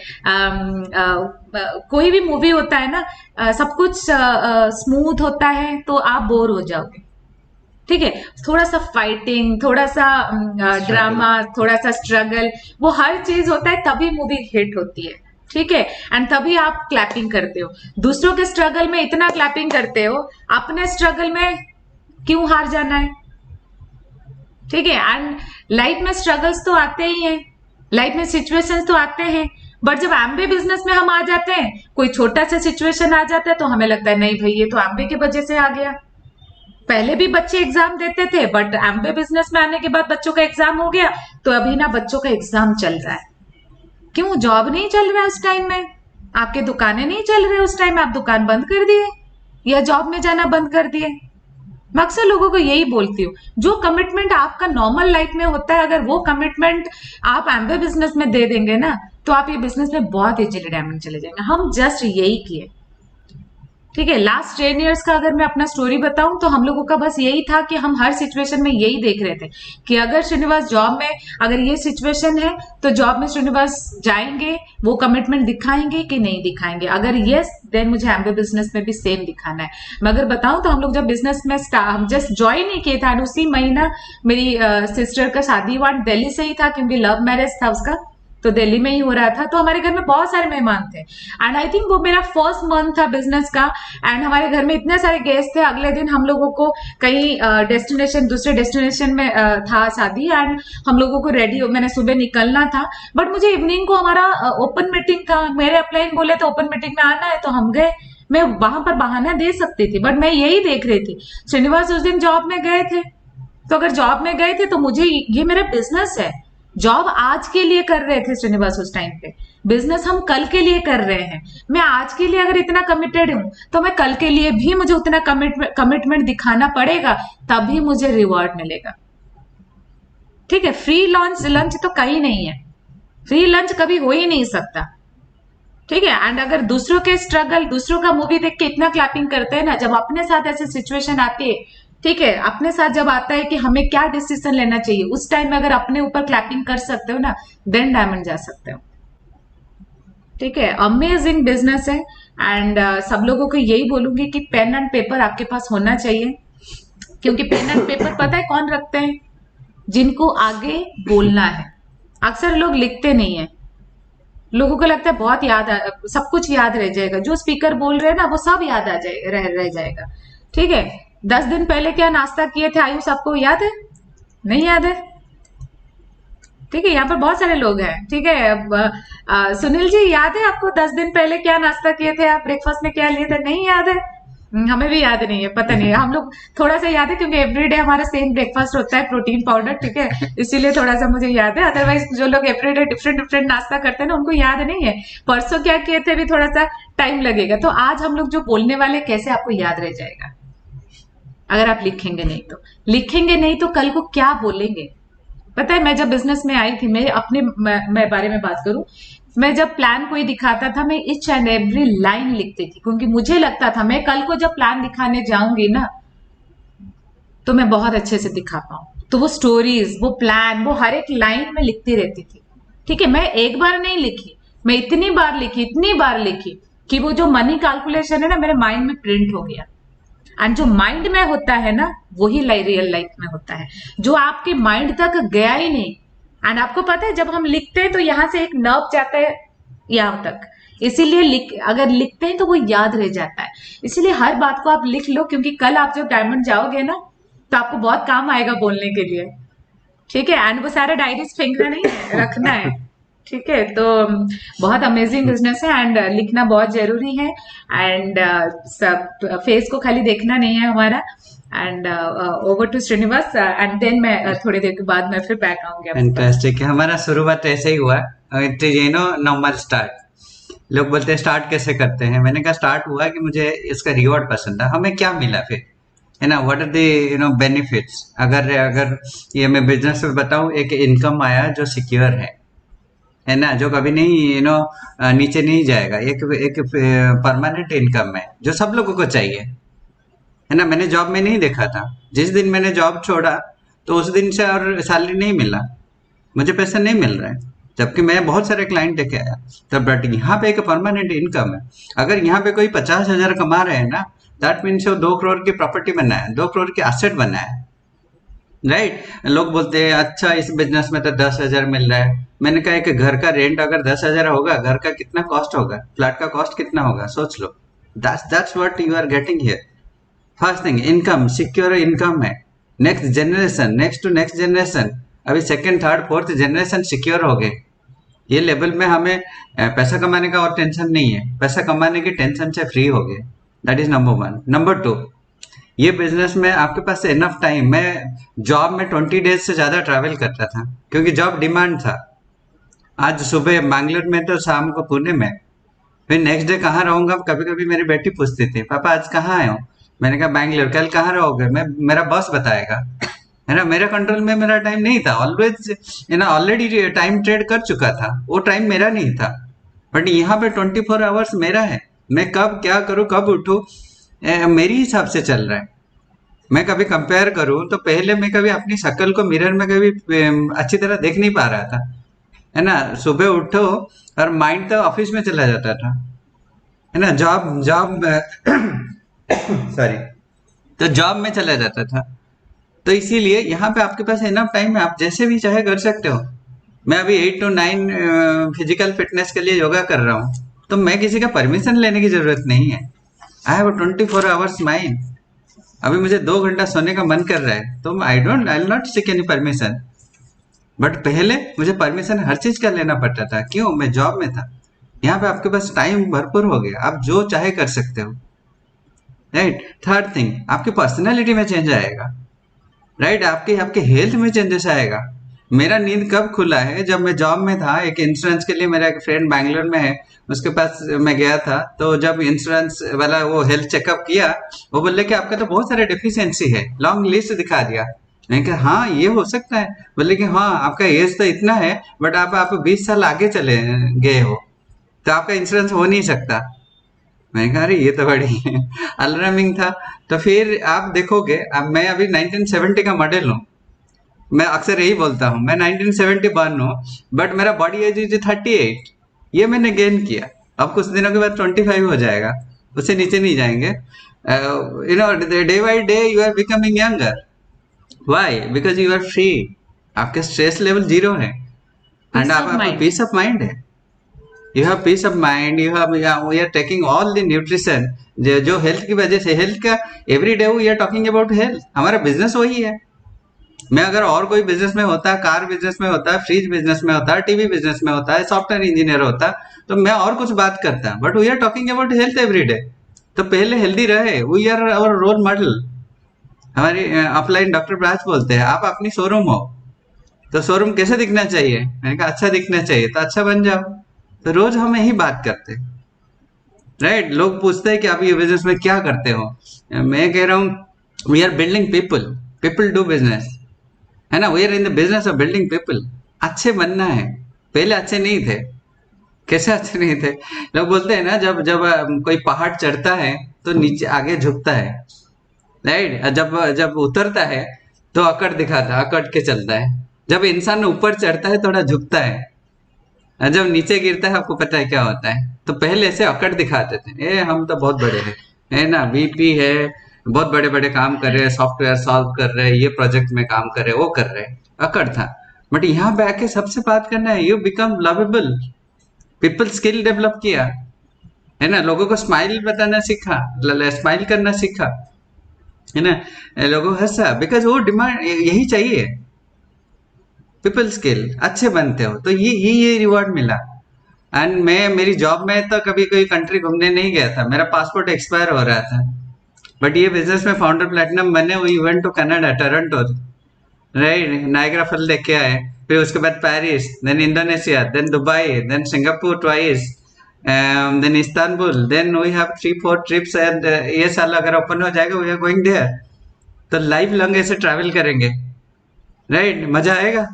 कोई भी मूवी होता है ना, सब कुछ स्मूथ होता है तो आप बोर हो जाओगे, ठीक है। थोड़ा सा फाइटिंग, थोड़ा सा ड्रामा, थोड़ा सा स्ट्रगल, वो हर चीज होता है तभी मूवी हिट होती है, ठीक है। एंड तभी आप क्लैपिंग करते हो। दूसरों के स्ट्रगल में इतना क्लैपिंग करते हो, अपने स्ट्रगल में क्यों हार जाना है, ठीक है। एंड लाइफ में स्ट्रगल्स तो आते ही हैं, लाइफ में सिचुएशंस तो आते हैं, बट जब एमबीए बिजनेस में हम आ जाते हैं, कोई छोटा सा सिचुएशन आ जाता है तो हमें लगता है नहीं भाई ये तो एमबीए की वजह से आ गया। पहले भी बच्चे एग्जाम देते थे, बट एमबीए बिजनेस में आने के बाद बच्चों का एग्जाम हो गया, तो अभी ना बच्चों का एग्जाम चल रहा है। क्यों? जॉब नहीं चल रहा है उस टाइम में, आपके दुकानें नहीं चल रही उस टाइम में, आप दुकान बंद कर दिए या जॉब में जाना बंद कर दिए। मैं अक्सर लोगों को यही बोलती हूँ, जो कमिटमेंट आपका नॉर्मल लाइफ में होता है, अगर वो कमिटमेंट आप एमबीए बिजनेस में दे देंगे ना, तो आप ये बिजनेस में बहुत इजीली डायमंड चले जाएंगे। हम जस्ट यही किए, ठीक है। लास्ट 10 इयर्स का अगर मैं अपना स्टोरी बताऊं तो हम लोगों का बस यही था कि हम हर सिचुएशन में यही देख रहे थे कि अगर श्रीनिवास जॉब में, अगर ये सिचुएशन है तो जॉब में श्रीनिवास जाएंगे, वो कमिटमेंट दिखाएंगे कि नहीं दिखाएंगे, अगर यस देन मुझे एमबीए बिजनेस में भी सेम दिखाना है। मैं अगर बताऊं तो हम लोग जब बिजनेस में हम जस्ट ज्वाइन ही किए थे, उसी महीना मेरी सिस्टर का शादी हुआ, दिल्ली से ही था क्योंकि लव मैरिज था उसका, तो दिल्ली में ही हो रहा था, तो हमारे घर में बहुत सारे मेहमान थे एंड आई थिंक वो मेरा फर्स्ट मंथ था बिजनेस का। एंड हमारे घर में इतने सारे गेस्ट थे, अगले दिन हम लोगों को कहीं डेस्टिनेशन दूसरे डेस्टिनेशन में था शादी एंड हम लोगों को रेडी मैंने सुबह निकलना था, बट मुझे इवनिंग को हमारा ओपन मीटिंग था, मेरे अपलाइन बोले तो ओपन मीटिंग में आना है तो हम गए। मैं वहां पर बहाना दे सकती थी, बट मैं यही देख रही थी श्रीनिवास उस दिन जॉब में गए थे, तो अगर जॉब में गए थे तो मुझे ये मेरा बिजनेस है, जॉब आज के लिए कर रहे थे श्रीनिवास उस टाइम पे, बिजनेस हम कल के लिए कर रहे हैं। मैं आज के लिए अगर इतना कमिटेड हूं तो मैं कल के लिए भी मुझे उतना कमिटमेंट दिखाना पड़ेगा, तभी मुझे रिवॉर्ड मिलेगा। ठीक है, फ्री लंच लंच तो कहीं नहीं है, फ्री लंच कभी हो ही नहीं सकता। ठीक है, एंड अगर दूसरों के स्ट्रगल, दूसरों का मूवी देख के इतना क्लैपिंग करते हैं ना, जब अपने साथ ऐसी सिचुएशन आती है, ठीक है, अपने साथ जब आता है कि हमें क्या डिसीजन लेना चाहिए, उस टाइम में अगर अपने ऊपर क्लैपिंग कर सकते हो ना, देन डायमंड जा सकते हो। ठीक है, अमेजिंग बिजनेस है एंड सब लोगों को यही बोलूंगी कि पेन एंड पेपर आपके पास होना चाहिए, क्योंकि पेन एंड पेपर पता है कौन रखते हैं, जिनको आगे बोलना है। अक्सर लोग लिखते नहीं है, लोगों को लगता है बहुत सब कुछ याद रह जाएगा, जो स्पीकर बोल रहे हैं ना वो सब याद आ जाएगा, रह जाएगा। ठीक है, 10 दिन पहले क्या नाश्ता किए थे आयुष, आपको याद है? नहीं याद है? ठीक है, यहाँ पर बहुत सारे लोग हैं। ठीक है, सुनील जी याद है आपको 10 दिन पहले क्या नाश्ता किए थे आप, ब्रेकफास्ट में क्या लिए थे? नहीं याद है? हमें भी याद नहीं है, पता नहीं है, हम लोग थोड़ा सा याद है क्योंकि एवरीडे हमारा सेम ब्रेकफास्ट होता है, प्रोटीन पाउडर। ठीक है, इसीलिए थोड़ा सा मुझे याद है, अदरवाइज जो लोग एवरीडे डिफरेंट डिफरेंट नाश्ता करते हैं ना, उनको याद नहीं है। परसों क्या किए थे भी थोड़ा सा टाइम लगेगा, तो आज हम लोग जो बोलने वाले कैसे आपको याद रह जाएगा अगर आप लिखेंगे नहीं तो। लिखेंगे नहीं तो कल को क्या बोलेंगे? पता है, मैं जब बिजनेस में आई थी, मैं अपने मैं बारे में बात करूं, मैं जब प्लान कोई दिखाता था, मैं ईच एंड एवरी लाइन लिखती थी, क्योंकि मुझे लगता था मैं कल को जब प्लान दिखाने जाऊंगी ना, तो मैं बहुत अच्छे से दिखा पाऊं। तो वो स्टोरीज, वो प्लान, वो हर एक लाइन में लिखती रहती थी। ठीक है, मैं एक बार नहीं लिखी, मैं इतनी बार लिखी कि वो जो मनी कैलकुलेशन है ना, मेरे माइंड में प्रिंट हो गया। एंड जो माइंड में होता है ना, वही रियल लाइफ में होता है, जो आपके माइंड तक गया ही नहीं। एंड आपको पता है, जब हम लिखते हैं तो यहां से एक नर्व जाता है यहां तक, इसीलिए अगर लिखते हैं तो वो याद रह जाता है। इसीलिए हर बात को आप लिख लो, क्योंकि कल आप जब डायमंड जाओगे ना, तो आपको बहुत काम आएगा बोलने के लिए। ठीक है, एंड वो सारा डायरीज फेंकना नहीं है, रखना है। ठीक है, तो बहुत अमेजिंग बिजनेस है एंड लिखना बहुत जरूरी है। एंड सब फेस को खाली देखना नहीं है हमारा। And over to Srinivas, and then मैं थोड़ी देर के बाद मैं फिर बैक आऊंगी। फैंटास्टिक है, हमारा शुरुआत ऐसे ही हुआ। It is normal start. लोग बोलते हैं स्टार्ट कैसे करते हैं, मैंने कहा स्टार्ट हुआ कि मुझे इसका रिवॉर्ड पसंद था। हमें क्या मिला फिर, है ना, व्हाट आर द बेनिफिट्स। अगर ये मैं बिजनेस में बताऊं, एक इनकम आया जो सिक्योर है ना, जो कभी नहीं नीचे नहीं जाएगा, एक परमानेंट इनकम है जो सब लोगों को चाहिए, है ना। मैंने जॉब में नहीं देखा था, जिस दिन मैंने जॉब छोड़ा तो उस दिन से और सैलरी नहीं मिला, मुझे पैसा नहीं मिल रहा है, जबकि मैं बहुत सारे क्लाइंट लेके आया। तब बट यहाँ पे एक परमानेंट इनकम है। अगर यहाँ पे कोई 50,000 कमा रहे हैं ना, दैट मीन्स वो 2 करोड़ की प्रॉपर्टी बनाया है, 2 करोड़ की एसेट बनाया है, राइट। लोग बोलते हैं अच्छा इस बिजनेस में तो 10,000 मिल रहा है। मैंने कहा कि घर का रेंट अगर 10,000 होगा, घर का कितना कॉस्ट होगा, फ्लैट का कॉस्ट कितना होगा, सोच लो। That's what you are getting here. First thing, income, secure income है। Next generation, next to next generation, अभी second third fourth generation secure हो गए। ये लेवल में हमें पैसा कमाने का और टेंशन नहीं है, पैसा कमाने की टेंशन से फ्री हो गए। That is number 1। नंबर 2, ये बिजनेस में आपके पास इनफ टाइम। मैं जॉब में 20 डेज से ज़्यादा ट्रैवल करता था, क्योंकि जॉब डिमांड था। आज सुबह बैंगलोर में तो शाम को पुणे में, फिर नेक्स्ट डे कहाँ रहूँगा। कभी कभी मेरी बेटी पूछती थी पापा आज कहाँ आए हो, मैंने कहा बैंगलोर। कल कहाँ रहोगे, मेरा बॉस बताएगा, है ना। मेरा कंट्रोल में मेरा टाइम नहीं था, ऑलवेज ऑलरेडी टाइम ट्रेड कर चुका था, वो टाइम मेरा नहीं था। बट यहाँ पे 24 आवर्स मेरा है, मैं कब क्या करूँ, कब उठूँ, मेरी हिसाब से चल रहा है। मैं कभी कंपेयर करूँ तो पहले मैं कभी अपनी शक्ल को मिरर में कभी अच्छी तरह देख नहीं पा रहा था, है ना। सुबह उठो और माइंड तो ऑफिस में चला जाता था, है ना, जॉब सॉरी, तो जॉब में चला जाता था। तो इसीलिए यहाँ पे आपके पास इनफ टाइम है, आप जैसे भी चाहे कर सकते हो, मैं अभी 8 to 9 फिजिकल फिटनेस के लिए योगा कर रहा हूँ, तो मैं किसी का परमिशन लेने की जरूरत नहीं है। I have 24 hours mind. अभी मुझे 2 घंटा सोने का मन कर रहा है, तो I will not seek any permission. But पहले मुझे परमिशन हर चीज का लेना पड़ता था। क्यों? मैं जॉब में था। यहाँ पे आपके पास टाइम भरपूर हो गया, आप जो चाहे कर सकते हो। राइट। थर्ड थिंग, आपकी पर्सनैलिटी में चेंज आएगा। राइट। आपके आपके हेल्थ में चेंजेस आएगा। मेरा नींद कब खुला है? जब मैं जॉब में था, एक इंश्योरेंस के लिए मेरा एक फ्रेंड बैंगलोर में है, उसके पास मैं गया था। तो जब इंश्योरेंस वाला वो हेल्थ चेकअप किया, वो बोले कि आपका तो बहुत सारे डिफिशियंसी है, लॉन्ग लिस्ट दिखा दिया। मैंने कहा हाँ ये हो सकता है। बोले कि हाँ आपका एज तो इतना है, बट आप 20 साल आगे चले गए हो, तो आपका इंश्योरेंस हो नहीं सकता। मैंने कहा अरे ये तो बड़ी अलार्मिंग था। तो फिर आप देखोगे, अब मैं अभी 1970 का मॉडल हूँ। मैं अक्सर यही बोलता हूँ, मैं 1970 बर्न हूँ, बट मेरा बॉडी एज इज 38। ये मैंने गेन किया। अब कुछ दिनों के बाद 25 हो जाएगा, उससे नीचे नहीं जाएंगे। Day by day you are becoming younger. Why? Because you are free. आपके स्ट्रेस लेवल 0 है, एंड पीस आप ऑफ आपका माइंड। पीस ऑफ माइंड है। You have peace of mind, you have, we are taking all the nutrition जो health की वजह से, health का every day we are talking about health. हमारा बिजनेस वही है। मैं अगर और कोई बिजनेस में होता, कार बिजनेस में होता, फ्रिज बिजनेस में होता, टीवी बिजनेस में होता है, सॉफ्टवेयर इंजीनियर होता, तो मैं और कुछ बात करता। But we are talking about health every day. तो पहले हेल्दी रहे, we are our role model. हमारी अपलाइन डॉक्टर ब्राज बोलते हैं आप अपनी शोरूम हो, तो शोरूम कैसे दिखना चाहिए? मैंने कहा अच्छा दिखना चाहिए, तो अच्छा बन जाओ। तो रोज हम यही बात करते हैं। राइट। लोग पूछते हैं कि आप ये बिजनेस में क्या करते हो? मैं कह रहा हूँ we are building people, people do business, है ना। We are in the business of building people. अच्छे बनना है। पहले अच्छे नहीं थे। कैसे अच्छे नहीं थे? लोग बोलते हैं ना, जब जब कोई पहाड़ चढ़ता है तो नीचे आगे झुकता है। राइट। जब जब उतरता है तो अकड़ दिखाता है, अकड़ के चलता है। जब इंसान ऊपर चढ़ता है थोड़ा झुकता है, और जब नीचे गिरता है आपको पता है क्या होता है। तो पहले ऐसे अकड़ दिखाते थे, ए हम तो बहुत बड़े हैं, है ना, वीपी है, बहुत बड़े बड़े काम कर रहे हैं, सॉफ्टवेयर सॉल्व कर रहे हैं, ये प्रोजेक्ट में काम कर रहे हैं, वो कर रहे हैं। अकड़ था। बट यहाँ पे आके सबसे बात करना है, you become lovable. People skill develop किया, है ना। लोगों को स्माइल बताना सीखा, स्माइल करना सीखा, है ना। लोगों को हंसा, बिकॉज वो डिमांड यही चाहिए। पीपल स्किल अच्छे बनते हो तो ये रिवॉर्ड मिला। एंड मैं मेरी जॉब में तो कभी कोई कंट्री घूमने नहीं गया था, मेरा पासपोर्ट एक्सपायर हो रहा था। बट ये बिजनेस में फाउंडर प्लेटिनम बने, वो event to Canada, Toronto, right, Niagara fall देख के आए। फिर उसके बाद Paris, then Indonesia, then Dubai, then Singapore twice, then Istanbul, then we have 3-4 trips. And ये साल अगर ओपन हो जाएगा वी आर गोइंग देयर। तो लाइफ लॉन्ग ऐसे ट्रैवल करेंगे। राइट। मजा आएगा।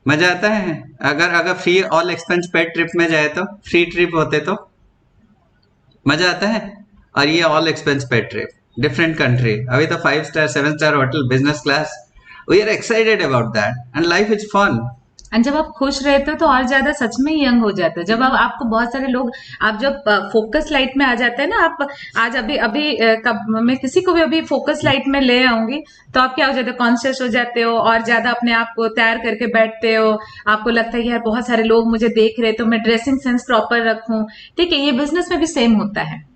मजा आता है। अगर अगर free all expense paid trip में जाए, तो फ्री ट्रिप होते तो मजा आता है। और ये all expense paid trip, different country, अभी तो 5 star 7 star hotel, business class. We are excited about that and life is fun. And जब आप खुश रहते हो तो और ज्यादा सच में यंग हो जाते हो। जब आप, आपको बहुत सारे लोग, आप जब फोकस लाइट में आ जाते हैं ना, आप आज अभी अभी मैं किसी को भी अभी फोकस लाइट में ले आऊंगी, तो आप क्या हो जाते हो, कॉन्शियस हो जाते हो, और ज्यादा अपने आप को तैयार करके बैठते हो। आपको लगता है कि यार बहुत सारे लोग मुझे देख रहे, तो मैं ड्रेसिंग सेंस प्रॉपर रखूं। ठीक है, ये बिजनेस में भी सेम होता है।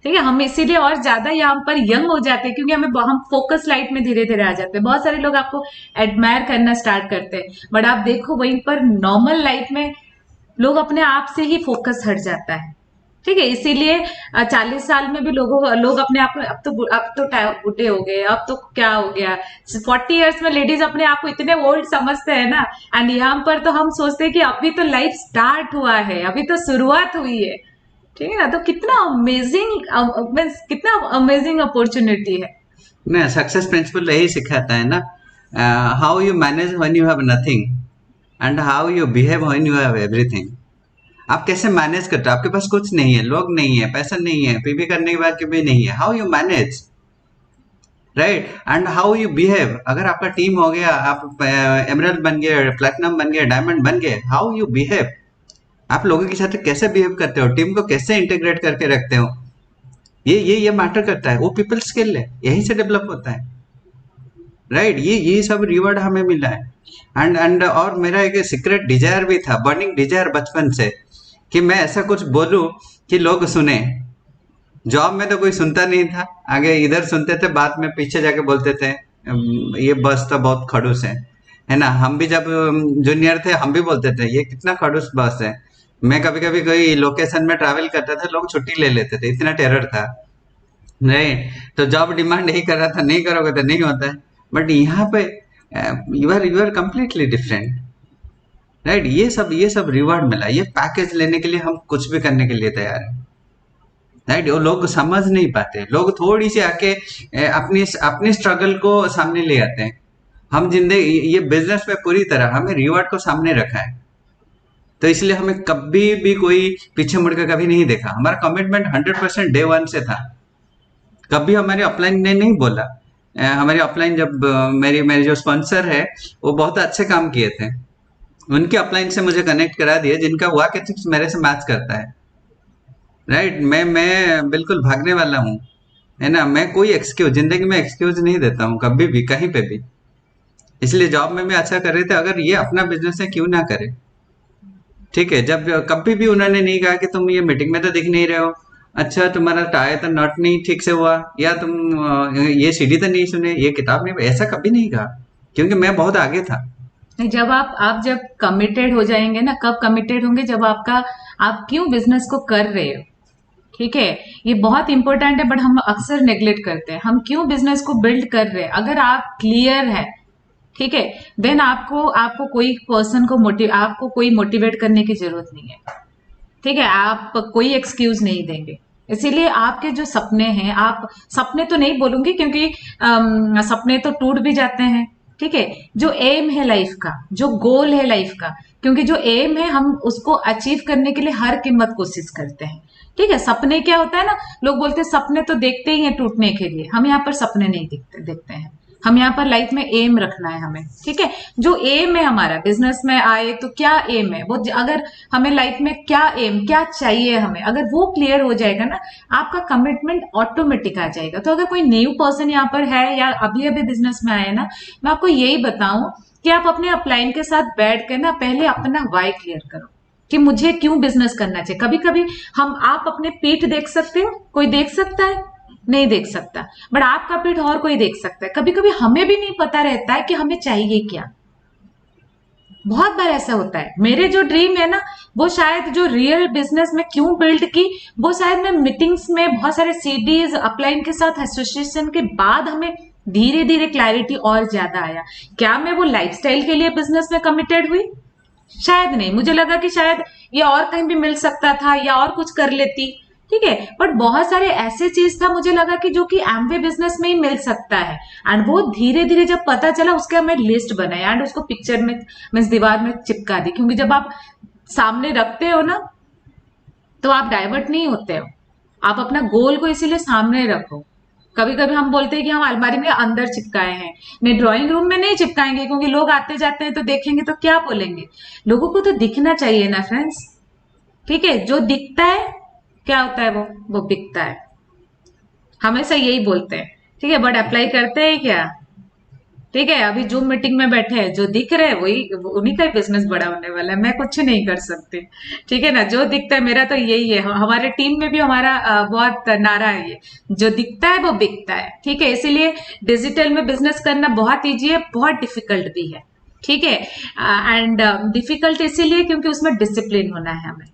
ठीक है, हम इसीलिए और ज्यादा यहाँ पर यंग हो जाते हैं, क्योंकि हम फोकस लाइट में धीरे धीरे आ जाते हैं। बहुत सारे लोग आपको एडमायर करना स्टार्ट करते हैं, बट आप देखो वहीं पर नॉर्मल लाइफ में लोग अपने आप से ही फोकस हट जाता है। ठीक है, इसीलिए 40 साल में भी लोग अपने आप में, अब तो बुढ़े हो गए, अब तो क्या हो गया। 40 इयर्स में लेडीज अपने आप को इतने ओल्ड समझते हैं ना, एंड यहाँ पर तो हम सोचते हैं कि अभी तो लाइफ स्टार्ट हुआ है, अभी तो शुरुआत हुई है। ठीक है ना, तो कितना अमेजिंग, कितना अमेजिंग अपॉर्चुनिटी है। ना सक्सेस प्रिंसिपल यही सिखाता है ना, how you manage when you have nothing and how you behave when you have everything. आप कैसे मैनेज करते हो? आपके पास कुछ नहीं है, लोग नहीं है, पैसा नहीं है, पीवी करने के बाद भी नहीं है, how you manage. Right. And how you behave. अगर आपका टीम हो गया, आप एमरल्ड बन गए, प्लैटिनम बन गए, डायमंड बन गए, हाउ यू बिहेव। आप लोगों के साथ कैसे बिहेव करते हो, टीम को कैसे इंटीग्रेट करके रखते हो, ये मैटर करता है। वो पीपल स्किल है, यहीं से डेवलप होता है। राइट, ये सब रिवॉर्ड हमें मिला है। एंड और मेरा एक सीक्रेट डिजायर भी था, बर्निंग डिजायर बचपन से, कि मैं ऐसा कुछ बोलूं कि लोग सुने। जॉब में तो कोई सुनता नहीं था, आगे इधर सुनते थे, बाद में पीछे जाके बोलते थे ये बस तो बहुत खड़ूस है ना। हम भी जब जूनियर थे हम भी बोलते थे ये कितना खड़ूस बस है। मैं कभी कभी कोई लोकेशन में ट्रैवल करता था, लोग छुट्टी ले लेते थे, इतना टेरर था। नहीं, तो जॉब डिमांड यही कर रहा था, नहीं करोगे तो नहीं होता है। बट यहाँ पे you are completely different, right. ये सब रिवॉर्ड मिला, ये पैकेज लेने के लिए हम कुछ भी करने के लिए तैयार है, राइट। वो लोग समझ नहीं पाते, लोग थोड़ी सी आके अपनी अपनी स्ट्रगल को सामने ले आते हैं। हम जिंदगी ये बिजनेस में पूरी तरह हमें रिवॉर्ड को सामने रखा है, तो इसलिए हमें कभी भी कोई पीछे मुड़कर कभी नहीं देखा। हमारा कमिटमेंट 100% डे वन से था। कभी हमारे अपलाइन ने नहीं बोला। हमारे अपलाइन जब मेरी मेरे जो स्पॉन्सर है वो बहुत अच्छे काम किए थे, उनके अपलाइन से मुझे कनेक्ट करा दिए जिनका वर्क एथिक्स मेरे से मैच करता है, राइट। मैं बिल्कुल भागने वाला हूँ, है ना। मैं कोई एक्सक्यूज जिंदगी में एक्सक्यूज नहीं देता हूँ कभी भी कहीं पे भी। इसलिए जॉब में भी अच्छा कर रहे थे, अगर ये अपना बिजनेस है क्यों ना करे, ठीक है। जब कभी भी उन्होंने नहीं कहा कि तुम ये मीटिंग में तो दिख नहीं रहे हो, अच्छा तुम्हारा टाई तो नॉट नहीं ठीक से हुआ, या तुम ये सीढ़ी तो नहीं सुने, ये किताब नहीं, ऐसा कभी नहीं कहा, क्योंकि मैं बहुत आगे था। नहीं, जब आप जब कमिटेड हो जाएंगे ना, कब कमिटेड होंगे, जब आप क्यों बिजनेस को कर रहे हो, ठीक है, ये बहुत इंपॉर्टेंट है। बट हम अक्सर नेग्लेक्ट करते हैं, हम क्यों बिजनेस को बिल्ड कर रहे हैं। अगर आप क्लियर है, ठीक है, देन आपको आपको कोई पर्सन को आपको कोई मोटिवेट करने की जरूरत नहीं है, ठीक है। आप कोई एक्सक्यूज नहीं देंगे। इसीलिए आपके जो सपने हैं, आप सपने तो नहीं बोलूंगी क्योंकि सपने तो टूट भी जाते हैं, ठीक है। जो एम है लाइफ का, जो गोल है लाइफ का, क्योंकि जो एम है हम उसको अचीव करने के लिए हर कीमत कोशिश करते हैं, ठीक है। सपने क्या होता है ना, लोग बोलते हैं सपने तो देखते ही हैं टूटने के लिए, हम यहाँ पर सपने नहीं देखते हैं। हम यहाँ पर लाइफ में एम रखना है हमें, ठीक है। जो एम है हमारा बिजनेस में आए तो क्या एम है वो, अगर हमें लाइफ में क्या एम क्या चाहिए हमें, अगर वो क्लियर हो जाएगा ना, आपका कमिटमेंट ऑटोमेटिक आ जाएगा। तो अगर कोई न्यू पर्सन यहाँ पर है या अभी अभी बिजनेस में आए ना, मैं आपको यही बताऊं कि आप अपने अपलाइन के साथ बैठ कर ना पहले अपना वाई क्लियर करो कि मुझे क्यों बिजनेस करना चाहिए। कभी कभी आप अपने पीठ देख सकते हो, कोई देख सकता है, नहीं देख सकता, बट आपका पीठ और कोई देख सकता है। कभी कभी हमें भी नहीं पता रहता है कि हमें चाहिए क्या। बहुत बार ऐसा होता है। मेरे जो ड्रीम है ना, वो शायद जो रियल बिजनेस में क्यों बिल्ड की, वो शायद मैं मीटिंग्स में बहुत सारे सीडीज अपलाइन के साथ एसोसिएशन के बाद हमें धीरे धीरे क्लैरिटी और ज्यादा आया। क्या मैं वो लाइफस्टाइल के लिए बिजनेस में कमिटेड हुई? शायद नहीं। मुझे लगा कि शायद ये और कहीं भी मिल सकता था या और कुछ कर लेती, ठीक है। बट बहुत सारे ऐसे चीज था मुझे लगा कि जो कि एमवे बिजनेस में ही मिल सकता है। एंड वो धीरे धीरे जब पता चला, उसके मैं लिस्ट बनाई एंड उसको पिक्चर में मीन्स दीवार में चिपका दी। क्योंकि जब आप सामने रखते हो ना, तो आप डाइवर्ट नहीं होते हो, आप अपना गोल को इसीलिए सामने रखो। कभी कभी हम बोलते हैं कि हम अलमारी में अंदर चिपकाए हैं, नहीं ड्राइंग रूम में नहीं चिपकाएंगे, क्योंकि लोग आते जाते हैं तो देखेंगे तो क्या बोलेंगे। लोगों को तो दिखना चाहिए ना फ्रेंड्स, ठीक है। जो दिखता है क्या होता है, वो बिकता है। हमेशा यही बोलते हैं, ठीक है, बट अप्लाई करते हैं क्या? ठीक है, अभी जूम मीटिंग में बैठे हैं, जो दिख रहे हैं वही, उन्हीं का बिजनेस बड़ा होने वाला है। मैं कुछ नहीं कर सकती, ठीक है ना। जो दिखता है, मेरा तो यही है, हमारे टीम में भी हमारा बहुत नारा है ये, जो दिखता है वो बिकता है, ठीक है। इसीलिए डिजिटल में बिजनेस करना बहुत ईजी है, बहुत डिफिकल्ट भी है, ठीक है। एंड डिफिकल्ट इसीलिए क्योंकि उसमें डिसिप्लिन होना है हमें,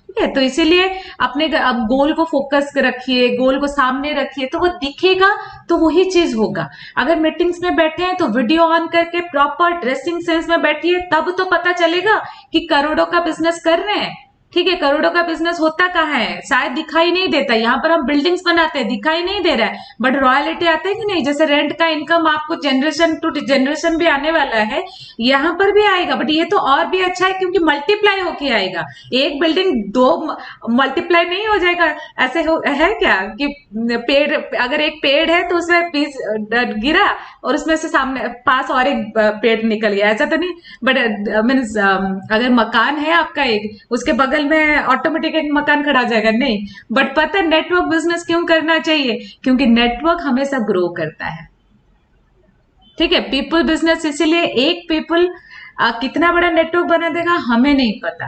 ठीक है। तो इसीलिए अपने अब गोल को फोकस रखिए, गोल को सामने रखिए, तो वो दिखेगा, तो वही चीज होगा। अगर मीटिंग्स में बैठे हैं तो वीडियो ऑन करके प्रॉपर ड्रेसिंग सेंस में बैठिए, तब तो पता चलेगा कि करोड़ों का बिजनेस कर रहे हैं, ठीक है। करोड़ों का बिजनेस होता कहाँ है, शायद दिखाई नहीं देता। यहाँ पर हम बिल्डिंग्स बनाते हैं, दिखाई नहीं दे रहा है, बट रॉयल्टी आता है कि नहीं। जैसे रेंट का इनकम आपको जनरेशन टू जनरेशन भी आने वाला है, यहाँ पर भी आएगा। बट ये तो और भी अच्छा है क्योंकि मल्टीप्लाई होके आएगा। एक बिल्डिंग दो मल्टीप्लाई नहीं हो जाएगा। ऐसे है क्या कि पेड़, अगर एक पेड़ है तो उसमें बीज गिरा और उसमें से सामने पास और एक पेड़ निकल गया, ऐसा तो नहीं। बट मीन्स अगर मकान है आपका एक, उसके बगल में ऑटोमेटिक एक मकान खड़ा हो जाएगा, नहीं। बट पता है नेटवर्क बिजनेस क्यों करना चाहिए? क्योंकि नेटवर्क हमेशा ग्रो करता है, ठीक है, पीपल बिजनेस, इसीलिए एक पीपल कितना बड़ा नेटवर्क बना देगा हमें नहीं पता,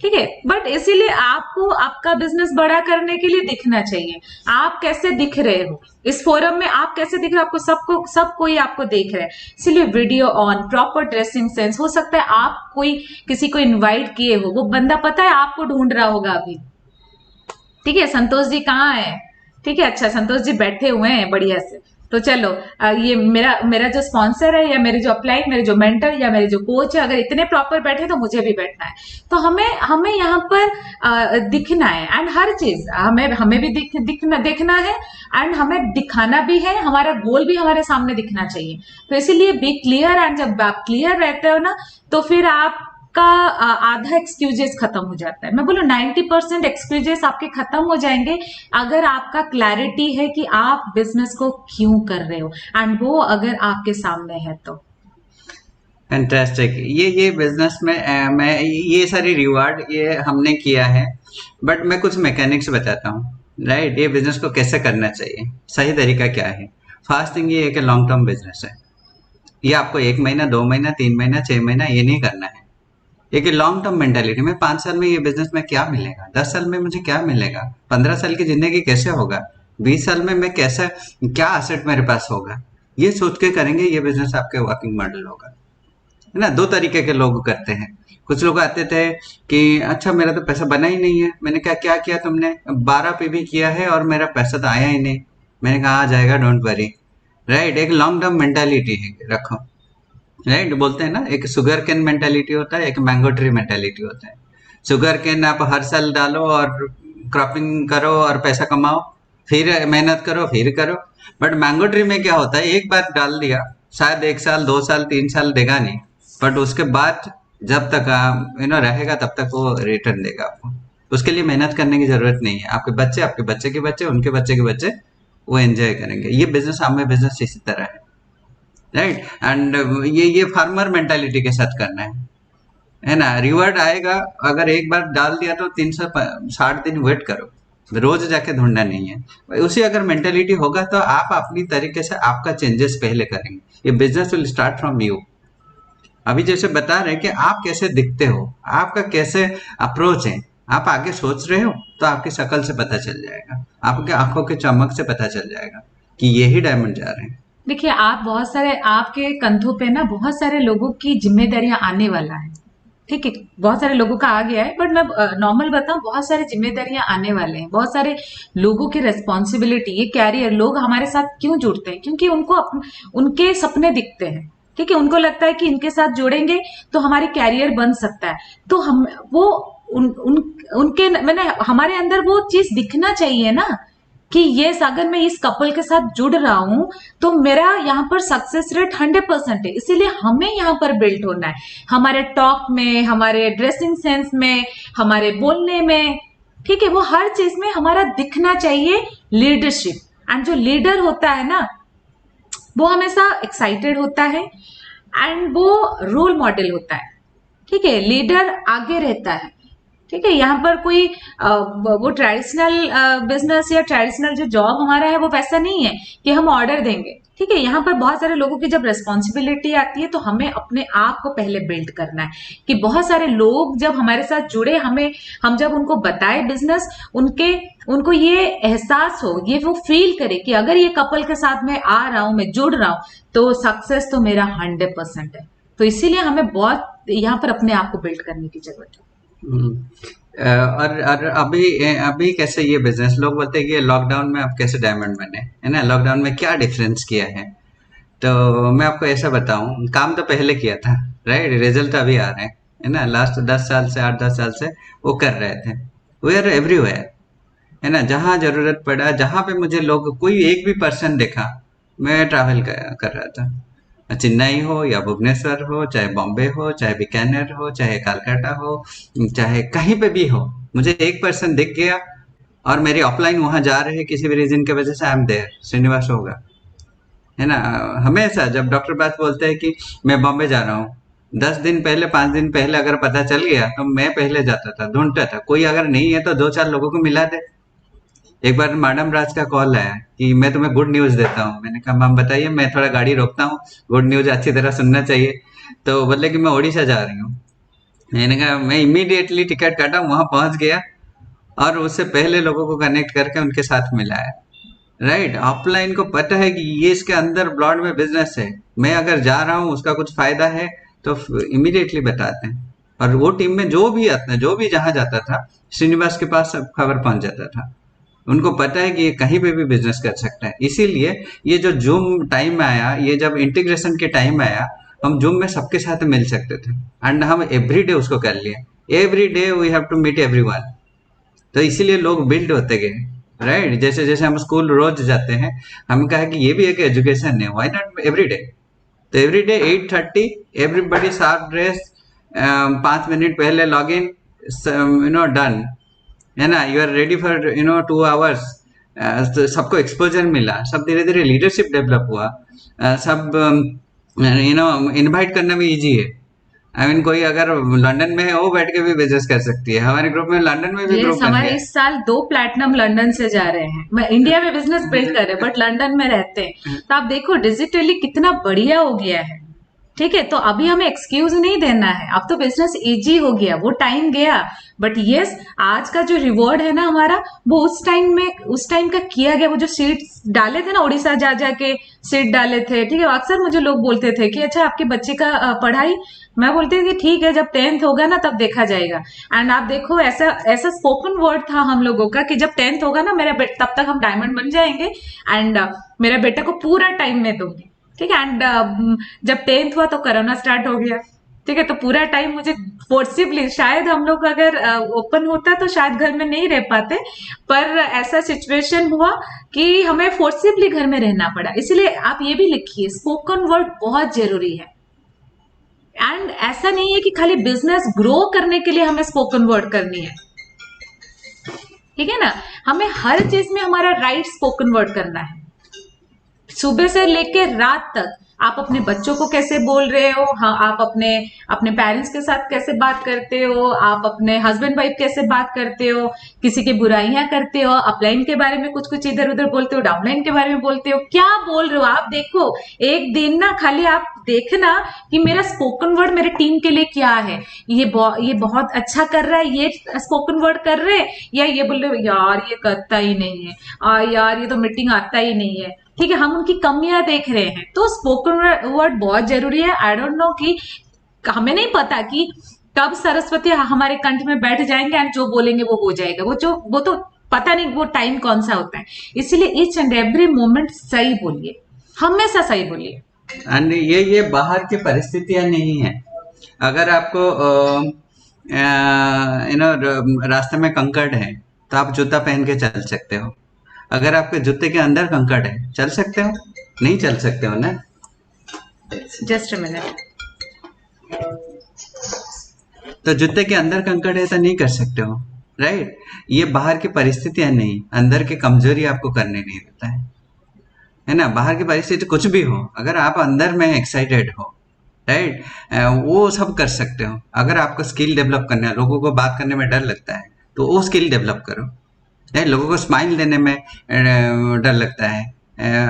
ठीक है। बट इसीलिए आपको आपका बिजनेस बड़ा करने के लिए दिखना चाहिए। आप कैसे दिख रहे हो इस फोरम में, आप कैसे दिख रहे हो, आपको सब कोई आपको देख रहा है, इसलिए video on, proper dressing sense. हो सकता है आप कोई किसी को इनवाइट किए हो, वो बंदा पता है आपको ढूंढ रहा होगा अभी, ठीक है। संतोष जी कहाँ है? ठीक है, अच्छा संतोष जी बैठे हुए हैं बढ़िया से। तो चलो, ये मेरा मेरा जो स्पॉन्सर है या मेरे जो अपलाइन, मेरे जो मेंटर या मेरे जो कोच है, अगर इतने प्रॉपर बैठे तो मुझे भी बैठना है। तो हमें हमें यहाँ पर दिखना है, एंड हर चीज हमें भी देखना है, एंड हमें दिखाना भी है, हमारा गोल भी हमारे सामने दिखना चाहिए। तो इसीलिए बी क्लियर, एंड जब आप क्लियर रहते हो ना, तो फिर आप का आधा एक्सक्यूजेस खत्म हो जाता है। मैं बोलूं 90% एक्सक्यूजेस आपके खत्म हो जाएंगे अगर आपका क्लैरिटी है कि आप बिजनेस को क्यों कर रहे हो, एंड वो अगर आपके सामने है तो। फैंटास्टिक। ये बिजनेस में मैं ये सारी रिवार्ड ये हमने किया है, बट मैं कुछ मैकेनिक्स बताता हूँ, राइट। ये बिजनेस को कैसे करना चाहिए, सही तरीका क्या है। फर्स्ट थिंग ये है कि लॉन्ग टर्म बिजनेस है। ये आपको 1 महीना, 2 महीना, 3 महीना, 6 महीना ये नहीं करना है। एक लॉन्ग टर्म मेंटालिटी में 5 साल में ये बिजनेस में क्या मिलेगा, 10 साल में मुझे क्या मिलेगा, 15 साल की जिंदगी कैसे होगा, 20 साल में मैं कैसे, क्या असेट मेरे पास होगा, ये सोच के करेंगे, ये बिजनेस आपके वर्किंग मॉडल होगा, है ना। 2 तरीके के लोग करते हैं। कुछ लोग आते थे कि अच्छा मेरा तो पैसा बना ही नहीं है। मैंने कहा क्या किया तुमने? 12 पीवी किया है और मेरा पैसा तो आया ही नहीं। मैंने कहा आ जाएगा, डोंट वरी, राइट। एक लॉन्ग टर्म मेंटालिटी है, रखो, राइट। बोलते हैं ना, एक शुगर केन मेंटालिटी होता है, एक मैंगो ट्री मेंटालिटी होता है। शुगर केन आप हर साल डालो और क्रॉपिंग करो और पैसा कमाओ, फिर मेहनत करो, फिर करो। बट मैंगो ट्री में क्या होता है, एक बार डाल दिया, शायद 1 साल, 2 साल, 3 साल देगा नहीं, बट उसके बाद जब तक रहेगा तब तक वो रिटर्न देगा आपको। उसके लिए मेहनत करने की जरूरत नहीं है। आपके बच्चे, आपके बच्चे के बच्चे, उनके बच्चे के बच्चे वो एंजॉय करेंगे। ये बिजनेस, हमें बिजनेस इसी तरह है, राइट। एंड ये फार्मर मेंटालिटी के साथ करना है ना। रिवॉर्ड आएगा, अगर एक बार डाल दिया तो 360 दिन वेट करो, रोज जाके ढूंढना नहीं है। उसी अगर मेंटेलिटी होगा तो आप अपनी तरीके से आपका चेंजेस पहले करेंगे। ये business will start from you. अभी जैसे बता रहे हैं कि आप कैसे दिखते हो, आपका कैसे अप्रोच है, आप आगे सोच रहे हो तो आपकी शक्ल से पता चल जाएगा, आपके आंखों के चमक से पता चल जाएगा कि यही डायमंड जा रहे हैं। देखिए, आप बहुत सारे, आपके कंधों पे ना बहुत सारे लोगों की जिम्मेदारियां आने वाला है, ठीक है। बहुत सारे लोगों का आ गया है, बट मैं नॉर्मल बताऊं, बहुत सारी जिम्मेदारियां आने वाले हैं, बहुत सारे लोगों की रेस्पॉन्सिबिलिटी, ये कैरियर। लोग हमारे साथ क्यों जुड़ते हैं? क्योंकि उनको उनके सपने दिखते हैं, ठीक है। उनको लगता है कि इनके साथ जुड़ेंगे तो हमारी कैरियर बन सकता है। तो हम वो उनके मैंने हमारे अंदर वो चीज दिखना चाहिए ना, कि ये अगर मैं इस कपल के साथ जुड़ रहा हूं तो मेरा यहाँ पर सक्सेस रेट 100% है। इसीलिए हमें यहाँ पर बिल्ट होना है, हमारे टॉक में, हमारे ड्रेसिंग सेंस में, हमारे बोलने में, ठीक है। वो हर चीज में हमारा दिखना चाहिए लीडरशिप। एंड जो लीडर होता है ना, वो हमेशा एक्साइटेड होता है, एंड वो रोल मॉडल होता है, ठीक है। लीडर आगे रहता है, ठीक है। यहाँ पर कोई वो ट्रेडिशनल बिजनेस या ट्रेडिशनल जो जॉब हमारा है वो वैसा नहीं है कि हम ऑर्डर देंगे, ठीक है। यहाँ पर बहुत सारे लोगों की जब रेस्पॉन्सिबिलिटी आती है तो हमें अपने आप को पहले बिल्ड करना है, कि बहुत सारे लोग जब हमारे साथ जुड़े, हम जब उनको बताए बिजनेस, उनको ये एहसास हो, ये वो फील करे कि अगर ये कपल के साथ मैं आ रहा हूं, मैं जुड़ रहा हूं, तो सक्सेस तो मेरा 100% है। तो इसीलिए हमें बहुत यहाँ पर अपने आप को बिल्ड करने की जरूरत है। और अभी कैसे ये बिजनेस, लोग बोलते हैं कि लॉकडाउन में आप कैसे डायमंड बने, है ना। लॉकडाउन में क्या डिफरेंस किया है, तो मैं आपको ऐसा बताऊं, काम तो पहले किया था, राइट। रिजल्ट अभी आ रहे हैं, है ना। लास्ट 10 साल से, 8-10 साल से वो कर रहे थे। वी आर एवरीवेयर, है ना। जहां जरूरत पड़ा, जहां पे मुझे लोग, कोई एक भी पर्सन देखा, मैं ट्रैवल कर रहा था। चेन्नई हो या भुवनेश्वर हो, चाहे बॉम्बे हो, चाहे बीकानेर हो, चाहे कलकत्ता हो, चाहे कहीं पे भी हो, मुझे एक पर्सन दिख गया और मेरी ऑफलाइन वहां जा रहे हैं किसी भी रीजन की वजह से, आई एम देयर, श्रीनिवास होगा, है ना। हमेशा जब डॉक्टर बात बोलते हैं कि मैं बॉम्बे जा रहा हूँ, 10 दिन पहले, 5 दिन पहले अगर पता चल गया तो मैं पहले जाता था, ढूंढता था। कोई अगर नहीं है तो 2-4 लोगों को मिला दे, एक बार मैडम राज का कॉल आया कि मैं तुम्हें गुड न्यूज़ देता हूँ। मैंने कहा मैम बताइए, मैं थोड़ा गाड़ी रोकता हूँ, गुड न्यूज़ अच्छी तरह सुनना चाहिए। तो बोले कि मैं उड़ीसा जा रही हूँ। मैंने कहा मैं इमीडिएटली टिकट काटा, वहाँ पहुँच गया और उससे पहले लोगों को कनेक्ट करके उनके साथ मिलाया। राइट, ऑफलाइन को पता है कि ये इसके अंदर ब्लॉड में बिजनेस है, मैं अगर जा रहा हूँ उसका कुछ फायदा है तो इमीडिएटली बताते हैं। और वो टीम में जो भी आता, जो भी जहाँ जाता था, श्रीनिवास के पास सब खबर पहुंच जाता था। उनको पता है कि ये कहीं पे भी बिजनेस कर सकता है। इसीलिए ये जो जूम टाइम आया, ये जब इंटीग्रेशन के टाइम आया, हम जूम में सबके साथ मिल सकते थे एंड हम एवरी डे उसको कर लिए। Every day we have to meet everyone. तो इसीलिए लोग बिल्ड होते गए। राइट, जैसे जैसे हम स्कूल रोज जाते हैं, हमें कहा कि ये भी एक एजुकेशन है, व्हाई नॉट एवरी डे। तो every day 8:30 everybody sharp dress, 5 minute पहले लॉग इन, डन, है ना, you are ready for 2 hours. तो सबको एक्सपोजर मिला, सब धीरे धीरे लीडरशिप डेवलप हुआ। सब इनवाइट करना भी इजी है। आई मीन कोई अगर लंदन में है वो बैठ के भी बिजनेस कर सकती है। हमारे ग्रुप में लंदन में भी ग्रुप यस, बन हमारे गया। इस साल 2 प्लैटिनम लंदन से जा रहे हैं। मैं इंडिया में बिजनेस बिल्ड कर रहे हैं बट लंदन में रहते हैं। तो आप देखो डिजिटली कितना बढ़िया हो गया है। ठीक है, तो अभी हमें एक्सक्यूज नहीं देना है, अब तो बिजनेस इजी हो गया, वो टाइम गया। बट यस, आज का जो रिवॉर्ड है ना हमारा, वो उस टाइम का किया गया। वो जो सीट्स डाले थे ना, उड़ीसा जा जाके सीट डाले थे। ठीक है, अक्सर मुझे लोग बोलते थे कि अच्छा आपके बच्चे का पढ़ाई, मैं बोलती थी कि ठीक है, जब 10th होगा ना तब देखा जाएगा। एंड आप देखो, ऐसा ऐसा स्पोकन वर्ड था हम लोगों का कि जब 10th होगा ना तब तक हम डायमंड बन जाएंगे एंड मेरा बेटा को पूरा टाइम में दूंगी। ठीक है, एंड जब 10th हुआ तो कोरोना स्टार्ट हो गया। ठीक है, तो पूरा टाइम मुझे फोर्सिबली, शायद हम लोग अगर ओपन होता तो शायद घर में नहीं रह पाते, पर ऐसा सिचुएशन हुआ कि हमें फोर्सिबली घर में रहना पड़ा। इसलिए आप ये भी लिखिए, स्पोकन वर्ड बहुत जरूरी है। एंड ऐसा नहीं है कि खाली बिजनेस ग्रो करने के लिए हमें स्पोकन वर्ड करनी है। ठीक है ना, हमें हर चीज में हमारा राइट स्पोकन वर्ड करना है। सुबह से लेके रात तक आप अपने बच्चों को कैसे बोल रहे हो, हाँ, आप अपने अपने पेरेंट्स के साथ कैसे बात करते हो, आप अपने हस्बैंड वाइफ कैसे बात करते हो, किसी की बुराइयां करते हो, अपलाइन के बारे में कुछ कुछ इधर उधर बोलते हो, डाउनलाइन के बारे में बोलते हो, क्या बोल रहे हो आप। देखो, एक दिन ना खाली आप देखना कि मेरा स्पोकन वर्ड मेरे टीम के लिए क्या है। ये बहुत अच्छा कर रहा है, ये स्पोकन वर्ड कर रहे हैं, या ये बोल रहे हो यार ये करता ही नहीं है, यार ये तो मीटिंग आता ही नहीं है। ठीक है, हम उनकी कमियां देख रहे हैं। तो स्पोकन वर्ड बहुत जरूरी है। आई डोंट नो कि हमें नहीं पता कि कब सरस्वती हमारे कंठ में बैठ जाएंगे एंड जो बोलेंगे वो हो जाएगा। वो तो पता नहीं वो टाइम कौन सा होता है। इसलिए ईच एंड एवरी मोमेंट सही बोलिए, हमेशा सही बोलिए। एंड ये बाहर की परिस्थितियां नहीं है। अगर आपको रास्ते में कंकड़ है तो आप जूता पहन के चल सकते हो। अगर आपके जूते के अंदर कंकड़ है, चल सकते हो? नहीं चल सकते हो ना। Just a minute. तो जूते के अंदर कंकड़ है तो नहीं कर सकते हो। राइट, ये बाहर की परिस्थितियां नहीं, अंदर की कमजोरी आपको करने नहीं देता है ना। बाहर की परिस्थिति कुछ भी हो, अगर आप अंदर में एक्साइटेड हो, राइट, वो सब कर सकते हो। अगर आपको स्किल डेवलप करना है, लोगों को बात करने में डर लगता है तो वो स्किल डेवलप करो। लोगों को स्माइल देने में डर लगता है।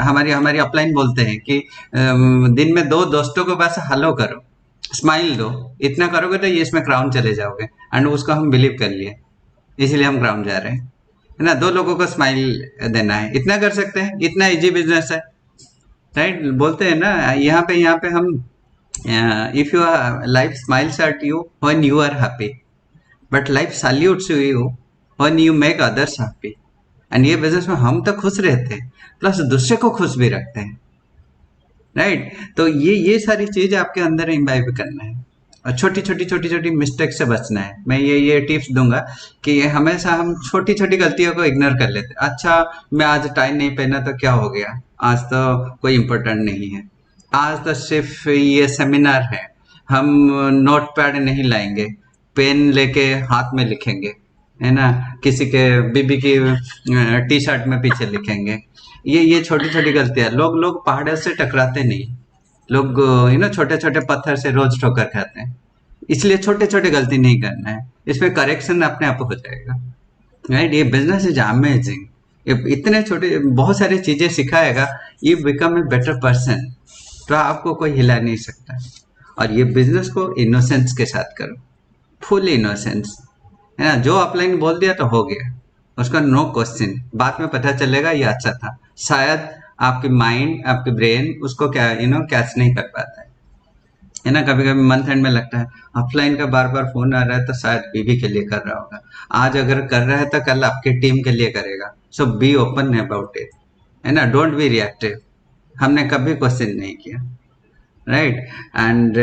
हमारी हमारी अपलाइन बोलते हैं कि दिन में 2 दोस्तों को बस हेलो करो, स्माइल दो, इतना करोगे तो ये इसमें क्राउन चले जाओगे। एंड उसको हम बिलीव कर लिए, इसीलिए हम क्राउन जा रहे हैं, है ना। 2 लोगों को स्माइल देना है, इतना कर सकते हैं, इतना इजी बिजनेस है। राइट, बोलते हैं ना, यहाँ पे हम if you life smiles at you when you are happy, but life salutes you when you make others happy. And ये बिजनेस में हम तो खुश रहते हैं, प्लस दूसरे को खुश भी रखते हैं। राइट, तो ये सारी चीज आपके अंदर इम्बाइब करना है और छोटी छोटी मिस्टेक से बचना है। मैं ये टिप्स दूंगा कि हमेशा हम छोटी छोटी गलतियों को इग्नोर कर लेते हैं। अच्छा, मैं आज टाई नहीं पहना तो क्या हो गया, आज तो कोई इम्पोर्टेंट नहीं है, आज तो सिर्फ ये सेमिनार है, हम नोट पैड नहीं लाएंगे, पेन लेके हाथ में लिखेंगे, है ना, किसी के बीबी की टी शर्ट में पीछे लिखेंगे। ये छोटी छोटी गलतियां, लोग पहाड़ों से टकराते नहीं, लोग छोटे छोटे पत्थर से रोज ठोकर खाते हैं। इसलिए छोटे छोटे गलती नहीं करना है, इसमें करेक्शन अपने आप हो जाएगा। राइट, ये बिजनेस इज अमेजिंग। इतने छोटे बहुत सारी चीजें सिखाएगा, you become a better person. तो आपको कोई हिला नहीं सकता। और ये बिजनेस को इनोसेंस के साथ करो, फुल इनोसेंस, है ना। जो ऑफलाइन बोल दिया तो हो गया, उसका नो क्वेश्चन। बाद में पता चलेगा ये अच्छा था, शायद आपकी माइंड, आपकी ब्रेन उसको क्या कैच नहीं कर पाता है ना। कभी कभी मंथ एंड में लगता है ऑफलाइन का बार बार फोन आ रहा है, तो शायद बीवी के लिए कर रहा होगा, आज अगर कर रहा है तो कल आपके टीम के लिए करेगा। सो बी ओपन अबाउट इट, है ना, डोंट बी रिएक्टिव। हमने कभी क्वेश्चन नहीं किया, राइट। एंड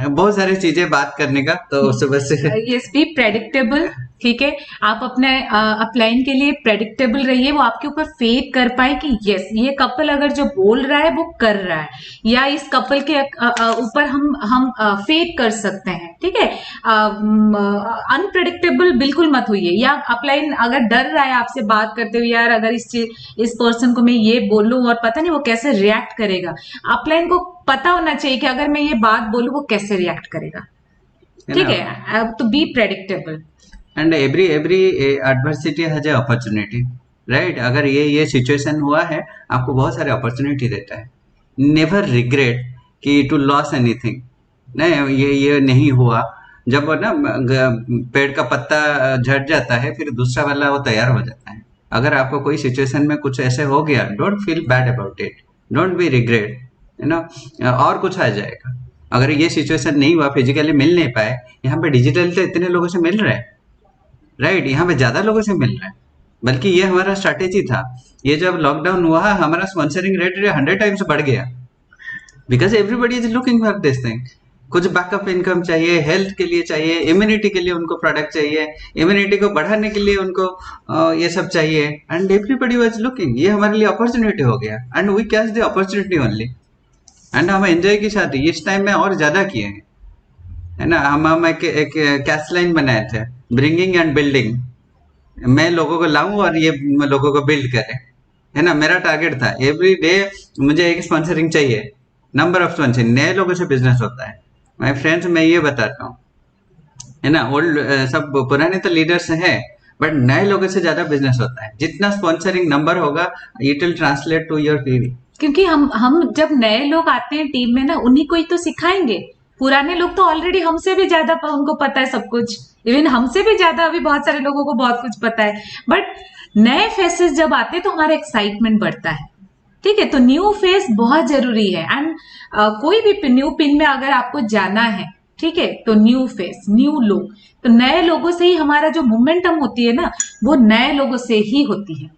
बहुत सारी चीजें बात करने का, तो सुबह से यस, बी प्रेडिक्टेबल। ठीक है, आप अपने अपलाइन के लिए प्रेडिक्टेबल रहिए, वो आपके ऊपर फेथ कर पाए कि यस ये कपल अगर जो बोल रहा है वो कर रहा है, या इस कपल के ऊपर हम फेथ कर सकते हैं। ठीक है, अनप्रेडिक्टेबल बिल्कुल मत होइए। या अपलाइन अगर डर रहा है आपसे बात करते हुए, यार अगर इस पर्सन को मैं ये बोलूं और पता नहीं वो कैसे रिएक्ट करेगा, अपलाइन को पता होना चाहिए कि अगर मैं ये बात बोलूं वो कैसे रिएक्ट करेगा। ठीक है, तो be predictable. And every adversity has a opportunity, right. अगर ये सिचुएशन हुआ है, आपको बहुत सारे अपॉर्चुनिटी देता है। नेवर रिग्रेट कि टू लॉस एनीथिंग, नहीं ये नहीं हुआ। जब ना पेड़ का पत्ता झड़ जाता है, फिर दूसरा वाला वो तैयार हो जाता है। अगर आपको कोई सिचुएशन में कुछ ऐसे हो गया, don't feel bad about it, don't be regret, है ना। और कुछ आ जाएगा। अगर ये सिचुएशन नहीं हुआ, फिजिकली मिल नहीं पाए, यहाँ पे डिजिटल तो इतने लोगों से मिल रहा है, राइट। यहाँ पे ज्यादा लोगों से मिल रहा है, बल्कि ये हमारा स्ट्रैटेजी था। ये जब लॉकडाउन हुआ, हमारा स्पॉन्सरिंग रेट 100 टाइम्स बढ़ गया, because everybody is looking for this thing. कुछ बैकअप इनकम चाहिए, हेल्थ के लिए चाहिए, इम्यूनिटी के लिए उनको प्रोडक्ट चाहिए, इम्यूनिटी को बढ़ाने के लिए उनको ये सब चाहिए। एंड एवरीबडी वाज लुकिंग, ये हमारे लिए अपॉर्चुनिटी हो गया, and we catch the opportunity only. And हम एंजॉय की साथ इस टाइम में और ज्यादा किए हैं, है ना। हम एक कैश लाइन बनाए थे, ब्रिंगिंग एंड बिल्डिंग। मैं लोगों को लाऊं और ये लोगों को बिल्ड करें, है ना। मेरा टारगेट था एवरी डे मुझे एक स्पॉन्सरिंग चाहिए, नंबर ऑफ स्पॉन्सरिंग। नए लोगों से बिजनेस होता है माय फ्रेंड्स, मैं ये बताता हूँ, है ना। ओल्ड सब पुराने तो लीडर्स हैं, बट नए लोगों से ज्यादा बिजनेस होता है। जितना स्पॉन्सरिंग नंबर होगा, it will translate to your PV. क्योंकि हम जब नए लोग आते हैं टीम में ना, उन्हीं को ही तो सिखाएंगे। पुराने लोग तो ऑलरेडी हमसे भी ज्यादा उनको पता है सब कुछ, इवन हमसे भी ज्यादा अभी बहुत सारे लोगों को बहुत कुछ पता है। बट नए फेसेस जब आते हैं तो हमारा एक्साइटमेंट बढ़ता है। ठीक है, तो न्यू फेस बहुत जरूरी है। एंड कोई भी न्यू पिन में अगर आपको जाना है, ठीक है, तो न्यू फेस, न्यू लोग, तो नए लोगों से ही हमारा जो मोमेंटम होती है ना, वो नए लोगों से ही होती है।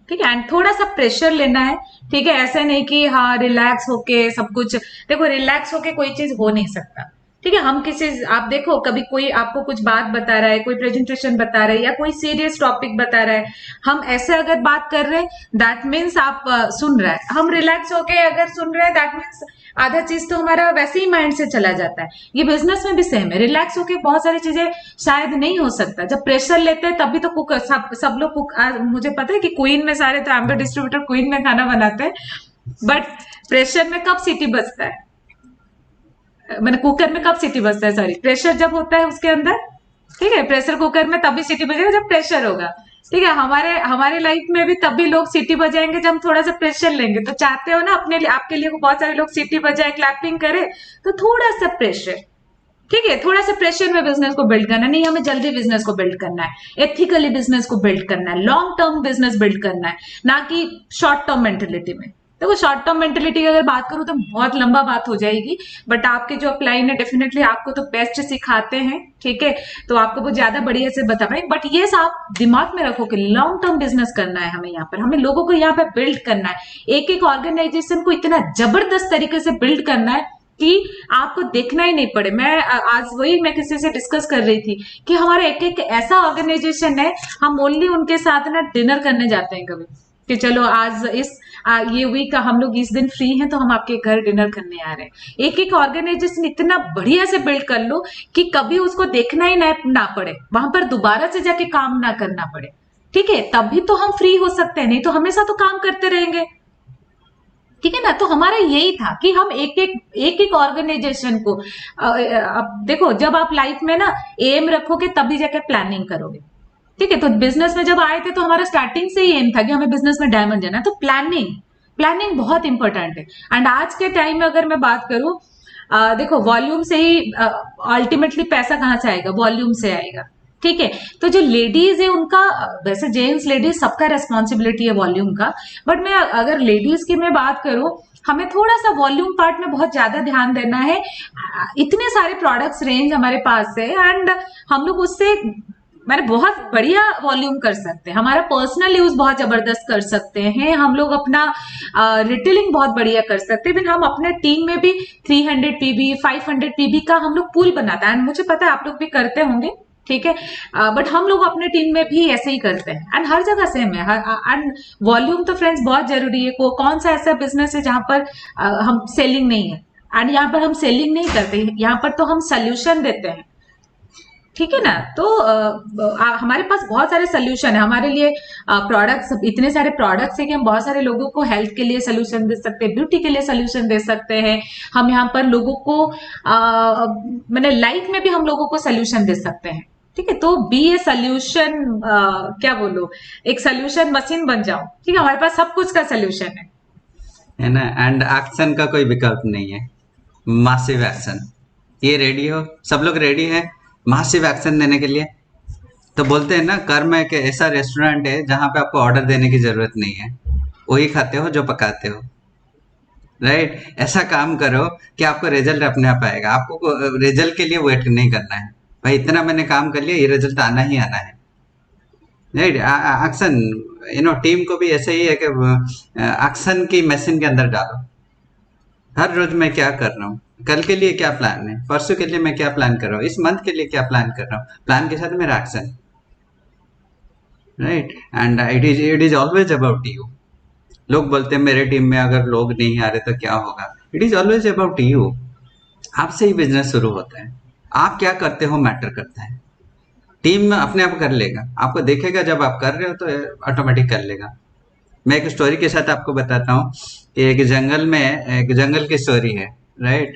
ठीक है, एंड थोड़ा सा प्रेशर लेना है। ठीक है, ऐसा नहीं कि हाँ रिलैक्स होके सब कुछ, देखो रिलैक्स होके कोई चीज हो नहीं सकता। ठीक है, हम किसी, आप देखो कभी कोई आपको कुछ बात बता रहा है, कोई प्रेजेंटेशन बता रहा है, या कोई सीरियस टॉपिक बता रहा है, हम ऐसे अगर बात कर रहे हैं, दैट मीन्स आप सुन रहे हैं। हम रिलैक्स होके अगर सुन रहे हैं, दैट मीन्स आधा चीज तो हमारा वैसे ही माइंड से चला जाता है। ये बिजनेस में भी सेम है, रिलैक्स होके बहुत सारी चीजें शायद नहीं हो सकता। जब प्रेशर लेते हैं तभी तो कुक सब लोग कुक, मुझे पता है कि क्वीन में सारे तो एम्बर डिस्ट्रीब्यूटर क्वीन में खाना बनाते हैं, बट प्रेशर में कब सीटी बजता है, मैंने कुकर में कब सीटी बजता है, सॉरी, प्रेशर जब होता है उसके अंदर। ठीक है, प्रेशर कुकर में तभी सीटी बजेगा जब प्रेशर होगा। ठीक है, हमारे लाइफ में भी तभी लोग सीटी बजाएंगे जब हम थोड़ा सा प्रेशर लेंगे। तो चाहते हो ना अपने लिए, आपके लिए बहुत सारे लोग सीटी बजाए, क्लैपिंग करे, तो थोड़ा सा प्रेशर। ठीक है, थोड़ा सा प्रेशर में बिजनेस को बिल्ड करना नहीं, हमें जल्दी बिजनेस को बिल्ड करना है, एथिकली बिजनेस को बिल्ड करना है, लॉन्ग टर्म बिजनेस बिल्ड करना है, ना कि शॉर्ट टर्म मेंटेलिटी में। देखो शॉर्ट टर्म मेंटेलिटी की अगर बात करूं तो बहुत लंबा बात हो जाएगी, बट आपके जो अपलाइन है डेफिनेटली आपको तो बेस्ट सिखाते हैं। ठीक है, तो आपको वो ज्यादा बढ़िया से बता पाए, बट ये आप दिमाग में रखो कि लॉन्ग टर्म बिजनेस करना है हमें। यहाँ पर हमें लोगों को यहाँ पे बिल्ड करना है, एक एक ऑर्गेनाइजेशन को इतना जबरदस्त तरीके से बिल्ड करना है कि आपको देखना ही नहीं पड़े। मैं आज वही मैं किसी से डिस्कस कर रही थी कि हमारा एक एक ऐसा ऑर्गेनाइजेशन है, हम ओनली उनके साथ ना डिनर करने जाते हैं कभी, कि चलो आज ये वीक हम लोग इस दिन फ्री हैं तो हम आपके घर डिनर करने आ रहे हैं। एक एक ऑर्गेनाइजेशन इतना बढ़िया से बिल्ड कर लो कि कभी उसको देखना ही ना पड़े, वहां पर दोबारा से जाके काम ना करना पड़े। ठीक है, तभी तो हम फ्री हो सकते हैं, नहीं तो हमेशा तो काम करते रहेंगे। ठीक है ना, तो हमारा यही था कि हम एक एक ऑर्गेनाइजेशन को, अब देखो जब आप लाइफ में ना एम रखोगे तभी जाके प्लानिंग करोगे। ठीक है। तो बिजनेस में जब आए थे तो हमारा स्टार्टिंग से ही एम था कि हमें बिजनेस में डायमंड जाना है। तो प्लानिंग बहुत इंपॉर्टेंट है। एंड आज के टाइम में अगर मैं बात करूं, देखो वॉल्यूम से ही अल्टीमेटली पैसा कहाँ से आएगा, वॉल्यूम से आएगा। ठीक है। तो जो लेडीज है उनका, वैसे जेंट्स लेडीज सबका रेस्पॉन्सिबिलिटी है वॉल्यूम का, बट मैं अगर लेडीज की मैं बात करूं, हमें थोड़ा सा वॉल्यूम पार्ट में बहुत ज्यादा ध्यान देना है। इतने सारे प्रोडक्ट्स रेंज हमारे पास है एंड हम लोग उससे मैंने बहुत बढ़िया वॉल्यूम कर सकते हैं। हमारा पर्सनल यूज बहुत जबरदस्त कर सकते हैं। हम लोग अपना रिटेलिंग बहुत बढ़िया कर सकते हैं। हम अपने टीम में भी 300 पीबी 500 पीबी का हम लोग पूल बनाते हैं एंड मुझे पता है आप लोग भी करते होंगे। ठीक है। बट हम लोग अपने टीम में भी ऐसे ही करते हैं एंड हर जगह सेम है। एंड वॉल्यूम तो फ्रेंड्स बहुत जरूरी है। कौन सा ऐसा बिजनेस है जहां पर हम सेलिंग नहीं है, एंड यहाँ पर हम सेलिंग नहीं करते, यहाँ पर तो हम सोल्यूशन देते हैं। ठीक है ना। तो हमारे पास बहुत सारे सोल्यूशन है हमारे लिए। प्रोडक्ट्स, इतने सारे प्रोडक्ट्स है कि हम बहुत सारे लोगों को हेल्थ के लिए सोल्यूशन दे सकते हैं, ब्यूटी के लिए सोल्यूशन दे सकते हैं। हम यहाँ पर लोगों को मैंने लाइफ में भी हम लोगों को सोल्यूशन दे सकते हैं। ठीक है। तो बी ए सोल्यूशन, क्या बोलो, एक सोल्यूशन मशीन बन जाओ। ठीक है। हमारे पास सब कुछ का सोल्यूशन है ना। एंड एक्शन का कोई विकल्प नहीं है, मासिव एक्शन। ये रेडी हो, सब लोग रेडी है मासिव एक्शन देने के लिए। तो बोलते हैं ना, कर्म एक ऐसा रेस्टोरेंट है जहां पे आपको ऑर्डर देने की जरूरत नहीं है, वही खाते हो जो पकाते हो। राइट। ऐसा काम करो कि आपको रिजल्ट अपने आप आएगा। आपको रिजल्ट के लिए वेट नहीं करना है, भाई इतना मैंने काम कर लिया, ये रिजल्ट आना ही आना है। राइट। एक्शन, टीम को भी ऐसे ही है कि एक्शन की मशीन के अंदर डालो। हर रोज मैं क्या कर रहा हूँ, कल के लिए क्या प्लान है, परसों के लिए मैं क्या प्लान कर रहा हूँ, इस मंथ के लिए क्या प्लान कर रहा हूँ, प्लान के साथ मेरा action. Right. And it is always about you. लोग बोलते हैं मेरे टीम में अगर लोग नहीं आ रहे तो क्या होगा। It is always about you. आपसे ही बिजनेस शुरू होता है। आप क्या करते हो मैटर करता है। टीम अपने आप कर लेगा, आपको देखेगा जब आप कर रहे हो तो ऑटोमेटिक कर लेगा। मैं एक स्टोरी के साथ आपको बताता हूँ कि एक जंगल की स्टोरी है। राइट।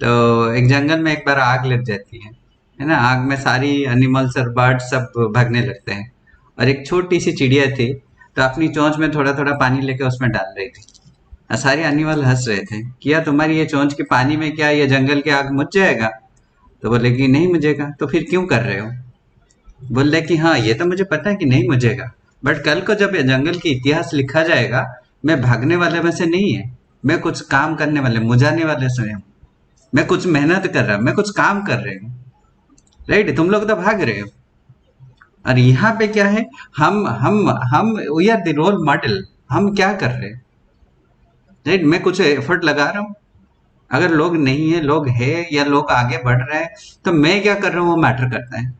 तो एक जंगल में एक बार आग लग जाती है ना। आग में सारी एनिमल्स और बर्ड्स सब भागने लगते हैं, और एक छोटी सी चिड़िया थी, तो अपनी चोंच में थोड़ा थोड़ा पानी लेके उसमें डाल रही थी। और सारे एनिमल हंस रहे थे, क्या तुम्हारी ये चोंच के पानी में क्या ये जंगल की आग मुझ जाएगा। तो बोले कि नहीं मुझेगा। तो फिर क्यों कर रहे हो। बोल रहे कि हाँ ये तो मुझे पता है कि नहीं मुझेगा, बट कल को जब ये जंगल की इतिहास लिखा जाएगा, मैं भागने वाले में से नहीं है, मैं कुछ काम करने वाले, मुझाने वाले से हूँ। मैं कुछ मेहनत कर रहा हूँ, मैं कुछ काम कर रही हूँ। राइट। तुम लोग तो भाग रहे हो। और यहाँ पे क्या है, हम we are the role model. हम क्या कर रहे हैं। राइट। मैं कुछ एफर्ट लगा रहा हूँ। अगर लोग नहीं है, लोग है या लोग आगे बढ़ रहे हैं, तो मैं क्या कर रहा हूँ वो मैटर करता है।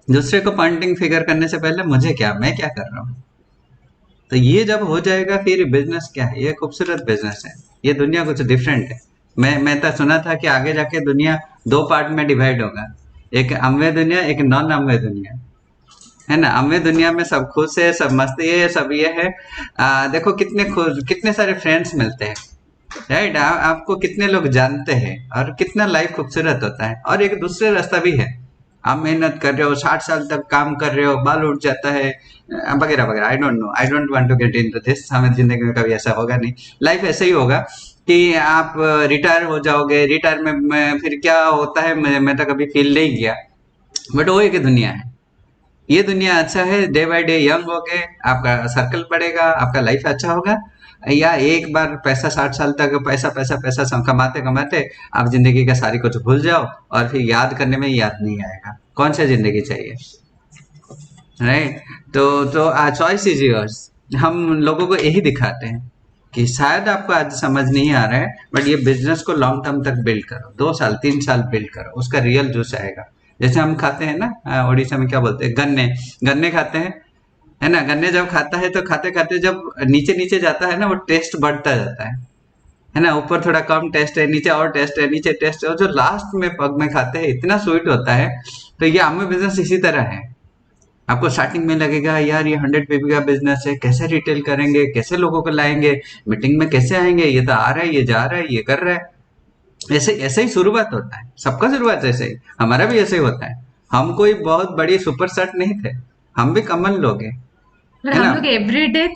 दूसरे को पॉइंटिंग फिगर करने से पहले मुझे क्या, मैं क्या कर रहा हूँ। तो ये जब हो जाएगा फिर बिजनेस क्या है, ये खूबसूरत बिजनेस है। ये दुनिया कुछ डिफरेंट है। मैं तो सुना था कि आगे जाके दुनिया दो पार्ट में डिवाइड होगा, एक अमवे दुनिया, एक नॉन अमवे दुनिया। है ना। अमवे दुनिया में सब खुश है, सब मस्त है, सब ये है। देखो कितने खुश, कितने सारे फ्रेंड्स मिलते हैं। राइट। आपको कितने लोग जानते हैं और कितना लाइफ खूबसूरत होता है। और एक दूसरे रास्ता भी है, आप मेहनत कर रहे हो, 60 साल तक काम कर रहे हो, बाल उठ जाता है वगैरह वगैरह। I don't know, I don't want to get into this. हमें जिंदगी में कभी ऐसा होगा नहीं। लाइफ ऐसे ही होगा कि आप रिटायर हो जाओगे। रिटायर में फिर क्या होता है, मैं तो कभी फील नहीं किया, बट वो एक दुनिया है। ये दुनिया अच्छा है, डे बाय डे यंग हो गए, आपका सर्कल बढ़ेगा, आपका लाइफ अच्छा होगा। या एक बार पैसा 60 साल तक पैसा पैसा पैसा कमाते कमाते आप जिंदगी का सारी कुछ भूल जाओ, और फिर याद करने में याद नहीं आएगा। कौन सा जिंदगी चाहिए। राइट। तो चॉइस इज योर्स। हम लोगों को यही दिखाते हैं कि शायद आपको आज समझ नहीं आ रहा है, बट ये बिजनेस को लॉन्ग टर्म तक बिल्ड करो, 2 साल 3 साल बिल्ड करो, उसका रियल जूस आएगा। जैसे हम खाते हैं ना, उड़ीसा में क्या बोलते हैं, गन्ने। गन्ने खाते हैं, है ना। गन्ने जब खाता है तो खाते खाते जब नीचे नीचे जाता है ना, वो टेस्ट बढ़ता जाता है ना। ऊपर थोड़ा कम टेस्ट है, नीचे और टेस्ट है, नीचे टेस्ट है, और जो लास्ट में पग में खाते हैं इतना स्वीट होता है। तो ये आम बिजनेस इसी तरह है। आपको स्टार्टिंग में लगेगा यार ये 100 पीपी का बिजनेस है, कैसे रिटेल करेंगे, कैसे लोगों को लाएंगे, मीटिंग में कैसे आएंगे, ये तो आ रहा है, ये जा रहा है, ये कर रहा है। ऐसे ऐसे ही शुरुआत होता है, सबका शुरुआत ऐसे ही, हमारा भी ऐसे ही होता है। हम कोई बहुत बड़ी सुपर सेट नहीं थे, हम भी कॉमन लोग हैं, पर है हम ना? लोग एवरीडे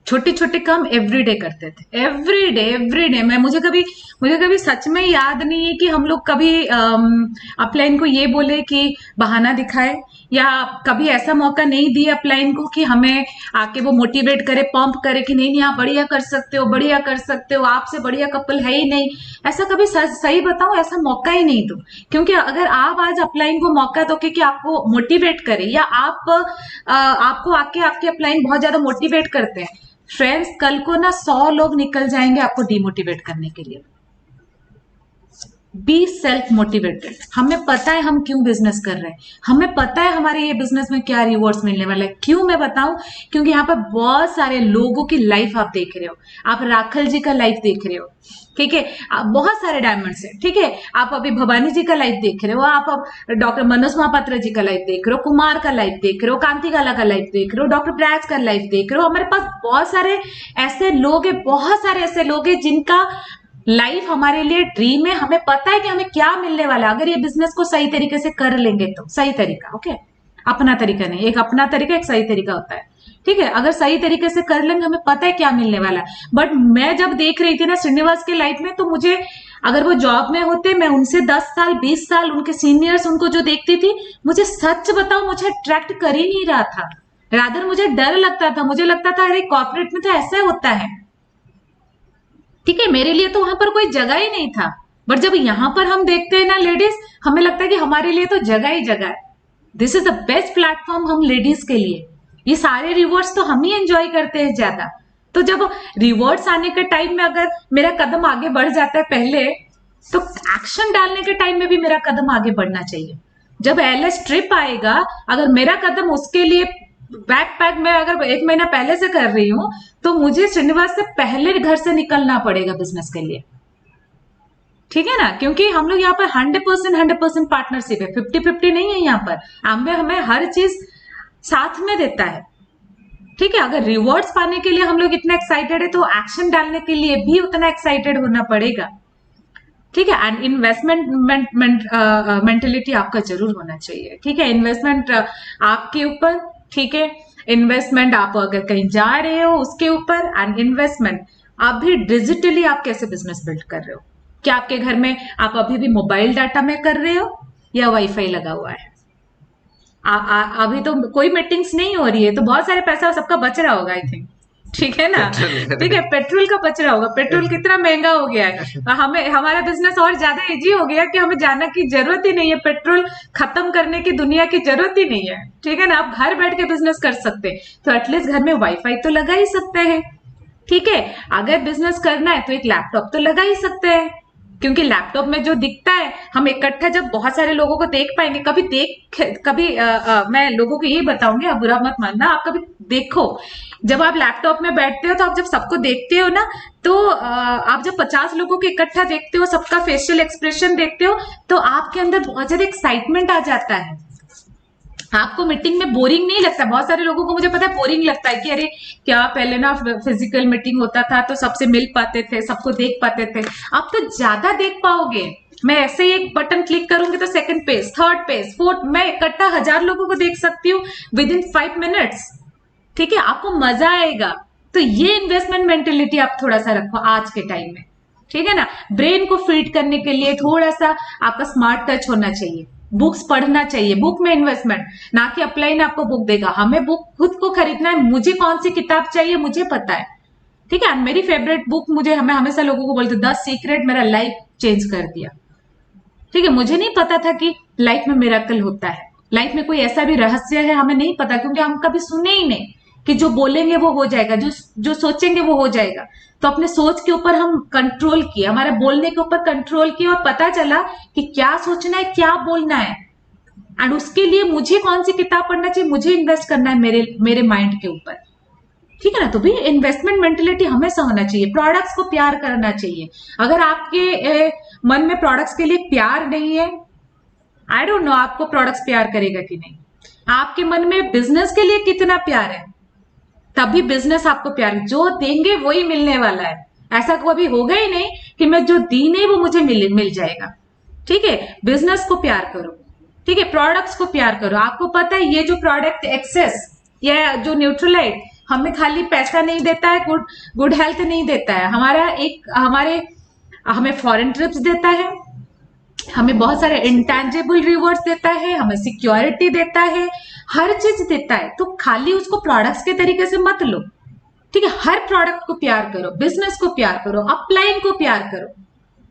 छोटे छोटे काम एवरीडे करते थे, एवरीडे मैं मुझे कभी सच में याद नहीं है कि हम लोग कभी अपलाइन को ये बोले कि बहाना दिखाए, या कभी ऐसा मौका नहीं दिया अपलाइन को कि हमें आके वो मोटिवेट करे, पंप करे कि नहीं नहीं आप बढ़िया कर सकते हो, बढ़िया कर सकते हो, आपसे बढ़िया कपल है ही नहीं। ऐसा कभी सही बताऊं, ऐसा मौका ही नहीं दो। क्योंकि अगर आप आज अपलाइन को मौका दो कि आपको मोटिवेट करे, या आपको आके आपके अपलाइन बहुत ज्यादा मोटिवेट करते हैं, फ्रेंड्स कल को ना 100 लोग निकल जाएंगे आपको डिमोटिवेट करने के लिए। Be self motivated. हमें पता है हम क्यों बिजनेस कर रहे हैं, हमें पता है हमारे ये बिजनेस में क्या रिवॉर्ड्स मिलने वाला है। क्यों मैं बताऊं, क्योंकि यहाँ पर बहुत सारे लोगों की लाइफ आप देख रहे हो। आप राखल जी का लाइफ देख रहे हो, ठीक है, बहुत सारे डायमंड्स है, ठीक है। आप अभी भवानी जी का लाइफ देख रहे हो, आप अब डॉक्टर मनोज महापात्रा जी का लाइफ देख रहे हो, कुमार का लाइफ देख रहे हो, कांति गाला का लाइफ देख रहे हो, डॉक्टर ब्रैज का लाइफ देख रहे हो। हमारे पास बहुत सारे ऐसे लोग हैं, बहुत सारे ऐसे लोग हैं जिनका लाइफ हमारे लिए ड्रीम है। हमें पता है कि हमें क्या मिलने वाला है अगर ये बिजनेस को सही तरीके से कर लेंगे तो। सही तरीका, ओके, अपना तरीका नहीं, एक अपना तरीका एक सही तरीका होता है, ठीक है। अगर सही तरीके से कर लेंगे हमें पता है क्या मिलने वाला है। बट मैं जब देख रही थी ना श्रीनिवास के लाइफ में, तो मुझे, अगर वो जॉब में होते, मैं उनसे 10 साल 20 साल उनके सीनियर्स उनको जो देखती थी, मुझे सच बताओ मुझे अट्रैक्ट कर ही नहीं रहा था। रादर मुझे डर लगता था, मुझे लगता था अरे कॉर्पोरेट में तो ऐसा होता है, ठीक है, मेरे लिए तो वहां पर कोई जगह ही नहीं था। बट जब यहां पर हम देखते हैं ना लेडीज, हमें लगता है कि हमारे लिए तो जगह ही जगह है। This is the best platform हम लेडीज के लिए। ये सारे रिवॉर्ड्स तो हम ही एंजॉय करते हैं ज्यादा। तो जब रिवॉर्ड्स आने के टाइम में अगर मेरा कदम आगे बढ़ जाता है पहले, तो एक्शन डालने के टाइम में भी मेरा कदम आगे बढ़ना चाहिए। जब एलएस ट्रिप आएगा, अगर मेरा कदम उसके लिए बैकपैक में अगर 1 महीना पहले से कर रही हूं, तो मुझे श्रीनिवास से पहले घर से निकलना पड़ेगा बिजनेस के लिए, ठीक है ना। क्योंकि हम लोग यहाँ पर 100% पार्टनरशिप है, 50-50 नहीं है यहाँ पर। आम्बे हमें हर चीज साथ में देता है, ठीक है। अगर रिवॉर्ड्स पाने के लिए हम लोग इतना एक्साइटेड है, तो एक्शन डालने के लिए भी उतना एक्साइटेड होना पड़ेगा, ठीक है। एंड इन्वेस्टमेंट मेंटेलिटी आपका जरूर होना चाहिए, ठीक है। इन्वेस्टमेंट आपके ऊपर, ठीक है। इन्वेस्टमेंट आप अगर कहीं जा रहे हो उसके ऊपर, एंड इन्वेस्टमेंट आप भी डिजिटली आप कैसे बिजनेस बिल्ड कर रहे हो। क्या आपके घर में आप अभी भी मोबाइल डाटा में कर रहे हो या वाईफाई लगा हुआ है? अभी तो कोई मीटिंग्स नहीं हो रही है, तो बहुत सारे पैसा सबका बच रहा होगा आई थिंक, ठीक है ना। ठीक है, पेट्रोल का बच रहा होगा। पेट्रोल कितना महंगा हो गया है, हमें हमारा बिजनेस और ज्यादा इजी हो गया कि हमें जाना की जरूरत ही नहीं है, पेट्रोल खत्म करने की दुनिया की जरूरत ही नहीं है, ठीक है ना। आप घर बैठ के बिजनेस कर सकते हैं, तो एटलीस्ट घर में वाईफाई तो लगा ही सकते हैं, ठीक है। अगर बिजनेस करना है तो एक लैपटॉप तो लगा ही सकते हैं, क्योंकि लैपटॉप में जो दिखता है हम इकट्ठा जब बहुत सारे लोगों को देख पाएंगे। कभी मैं लोगों को ये बताऊंगी, आप बुरा मत मानना, आप कभी देखो, जब आप लैपटॉप में बैठते हो तो आप जब सबको देखते हो ना, तो आप जब 50 लोगों को इकट्ठा देखते हो, सबका फेशियल एक्सप्रेशन देखते हो, तो आपके अंदर बहुत ज्यादा एक्साइटमेंट आ जाता है। आपको मीटिंग में बोरिंग नहीं लगता। बहुत सारे लोगों को मुझे पता है बोरिंग लगता है कि अरे क्या पहले ना फिजिकल मीटिंग होता था तो सबसे मिल पाते थे, सबको देख पाते थे। आप तो ज्यादा देख पाओगे। मैं ऐसे ही एक बटन क्लिक करूंगी तो second page, third page, fourth, मैं इकट्ठा 1000 लोगों को देख सकती हूँ विद इन 5 मिनट्स, ठीक है। आपको मजा आएगा। तो ये इन्वेस्टमेंट मेंटेलिटी आप थोड़ा सा रखो आज के टाइम में, ठीक है ना। ब्रेन को फीड करने के लिए थोड़ा सा आपका स्मार्ट टच होना चाहिए, बुक्स पढ़ना चाहिए। बुक में इन्वेस्टमेंट, ना कि अपलाइन आपको बुक देगा, हमें बुक खुद को खरीदना है। मुझे कौन सी किताब चाहिए मुझे पता है, ठीक है। मेरी फेवरेट बुक, मैं हमेशा लोगों को बोलती हूँ 10 सीक्रेट, मेरा लाइफ चेंज कर दिया, ठीक है। मुझे नहीं पता था कि लाइफ में मिरेकल होता है, लाइफ में कोई ऐसा भी रहस्य है, हमें नहीं पता, क्योंकि हम कभी सुने ही नहीं कि जो बोलेंगे वो हो जाएगा, जो सोचेंगे वो हो जाएगा। तो अपने सोच के ऊपर हम कंट्रोल किए, हमारे बोलने के ऊपर कंट्रोल किए, और पता चला कि क्या सोचना है, क्या बोलना है, एंड उसके लिए मुझे कौन सी किताब पढ़ना चाहिए, मुझे इन्वेस्ट करना है मेरे माइंड के ऊपर, ठीक है ना। तो भी इन्वेस्टमेंट मेंटेलिटी हमेशा होना चाहिए। प्रोडक्ट्स को प्यार करना चाहिए। अगर आपके मन में प्रोडक्ट्स के लिए प्यार नहीं है, आई डोंट नो आपको प्रोडक्ट्स प्यार करेगा कि नहीं। आपके मन में बिजनेस के लिए कितना प्यार है, तभी बिजनेस आपको प्यार, जो देंगे वही मिलने वाला है। ऐसा कभी होगा ही नहीं कि मैं जो दी नहीं वो मुझे मिल जाएगा, ठीक है। बिजनेस को प्यार करो, ठीक है, प्रोडक्ट्स को प्यार करो। आपको पता है ये जो प्रोडक्ट एक्सेस या जो न्यूट्रलाइट हमें खाली पैसा नहीं देता है, गुड गुड हेल्थ नहीं देता है, हमें फॉरेन ट्रिप्स देता है, हमें बहुत सारे इंटेंजिबल रिवॉर्ड्स देता है, हमें सिक्योरिटी देता है, हर चीज देता है। तो खाली उसको प्रोडक्ट्स के तरीके से मत लो, ठीक है। हर प्रोडक्ट को प्यार करो, बिजनेस को प्यार करो, अपलाइन को प्यार करो,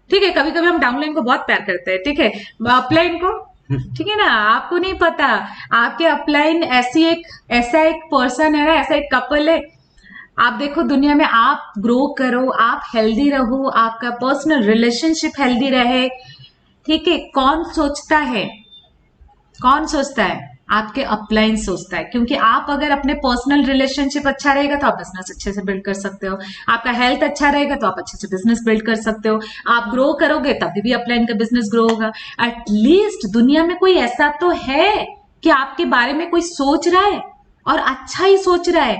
ठीक है। कभी कभी हम डाउनलाइन को बहुत प्यार करते हैं, ठीक है, अपलाइन को, ठीक है ना। आपको नहीं पता, आपके अपलाइन ऐसा एक पर्सन है ना, ऐसा एक कपल है। आप देखो दुनिया में, आप ग्रो करो, आप हेल्दी रहो, आपका पर्सनल रिलेशनशिप हेल्दी रहे, ठीक है। कौन सोचता है, कौन सोचता है? आपके अपलाइन सोचता है, क्योंकि आप अगर अपने पर्सनल रिलेशनशिप अच्छा रहेगा तो आप बिजनेस अच्छे से बिल्ड कर सकते हो, आपका हेल्थ अच्छा रहेगा तो आप अच्छे से बिजनेस बिल्ड कर सकते हो, आप ग्रो करोगे तभी भी अपलाइन का बिजनेस ग्रो होगा। एटलीस्ट दुनिया में कोई ऐसा तो है कि आपके बारे में कोई सोच रहा है और अच्छा ही सोच रहा है,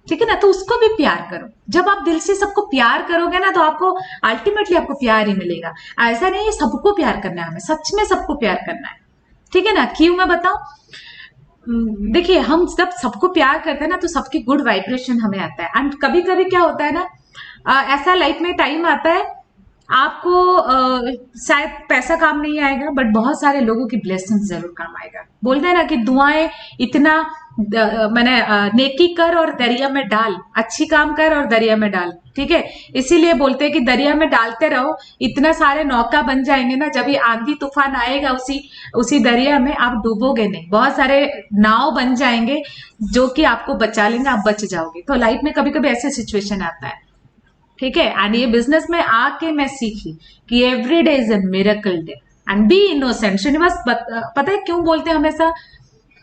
ठीक है ना। तो उसको भी प्यार करो। जब आप दिल से सबको प्यार करोगे ना, तो आपको अल्टीमेटली आपको प्यार ही मिलेगा। ऐसा नहीं है सबको प्यार करना है, हमें सच में सबको प्यार करना है, ठीक है ना। क्यों मैं बताऊं, देखिए हम जब सबको प्यार करते हैं ना, तो सबकी गुड वाइब्रेशन हमें आता है। एंड कभी कभी क्या होता है ना, ऐसा लाइफ में टाइम आता है, आपको शायद पैसा काम नहीं आएगा, बट बहुत सारे लोगों की ब्लेसिंग जरूर काम आएगा। बोलते हैं ना कि दुआएं इतना मैंने नेकी कर और दरिया में डाल, अच्छी काम कर और दरिया में डाल, ठीक है। इसीलिए बोलते हैं कि दरिया में डालते रहो, इतना सारे नौका बन जाएंगे ना, जब ये आंधी तूफान आएगा उसी दरिया में आप डूबोगे नहीं, बहुत सारे नाव बन जाएंगे जो कि आपको बचा लेंगे, आप बच जाओगे। तो लाइफ में कभी कभी ऐसे सिचुएशन आता है, ठीक है। एंड ये बिजनेस में आके मैं सीखी कि every day is a miracle day and be innocent. Srinivas पता है क्यों बोलते हैं हमेशा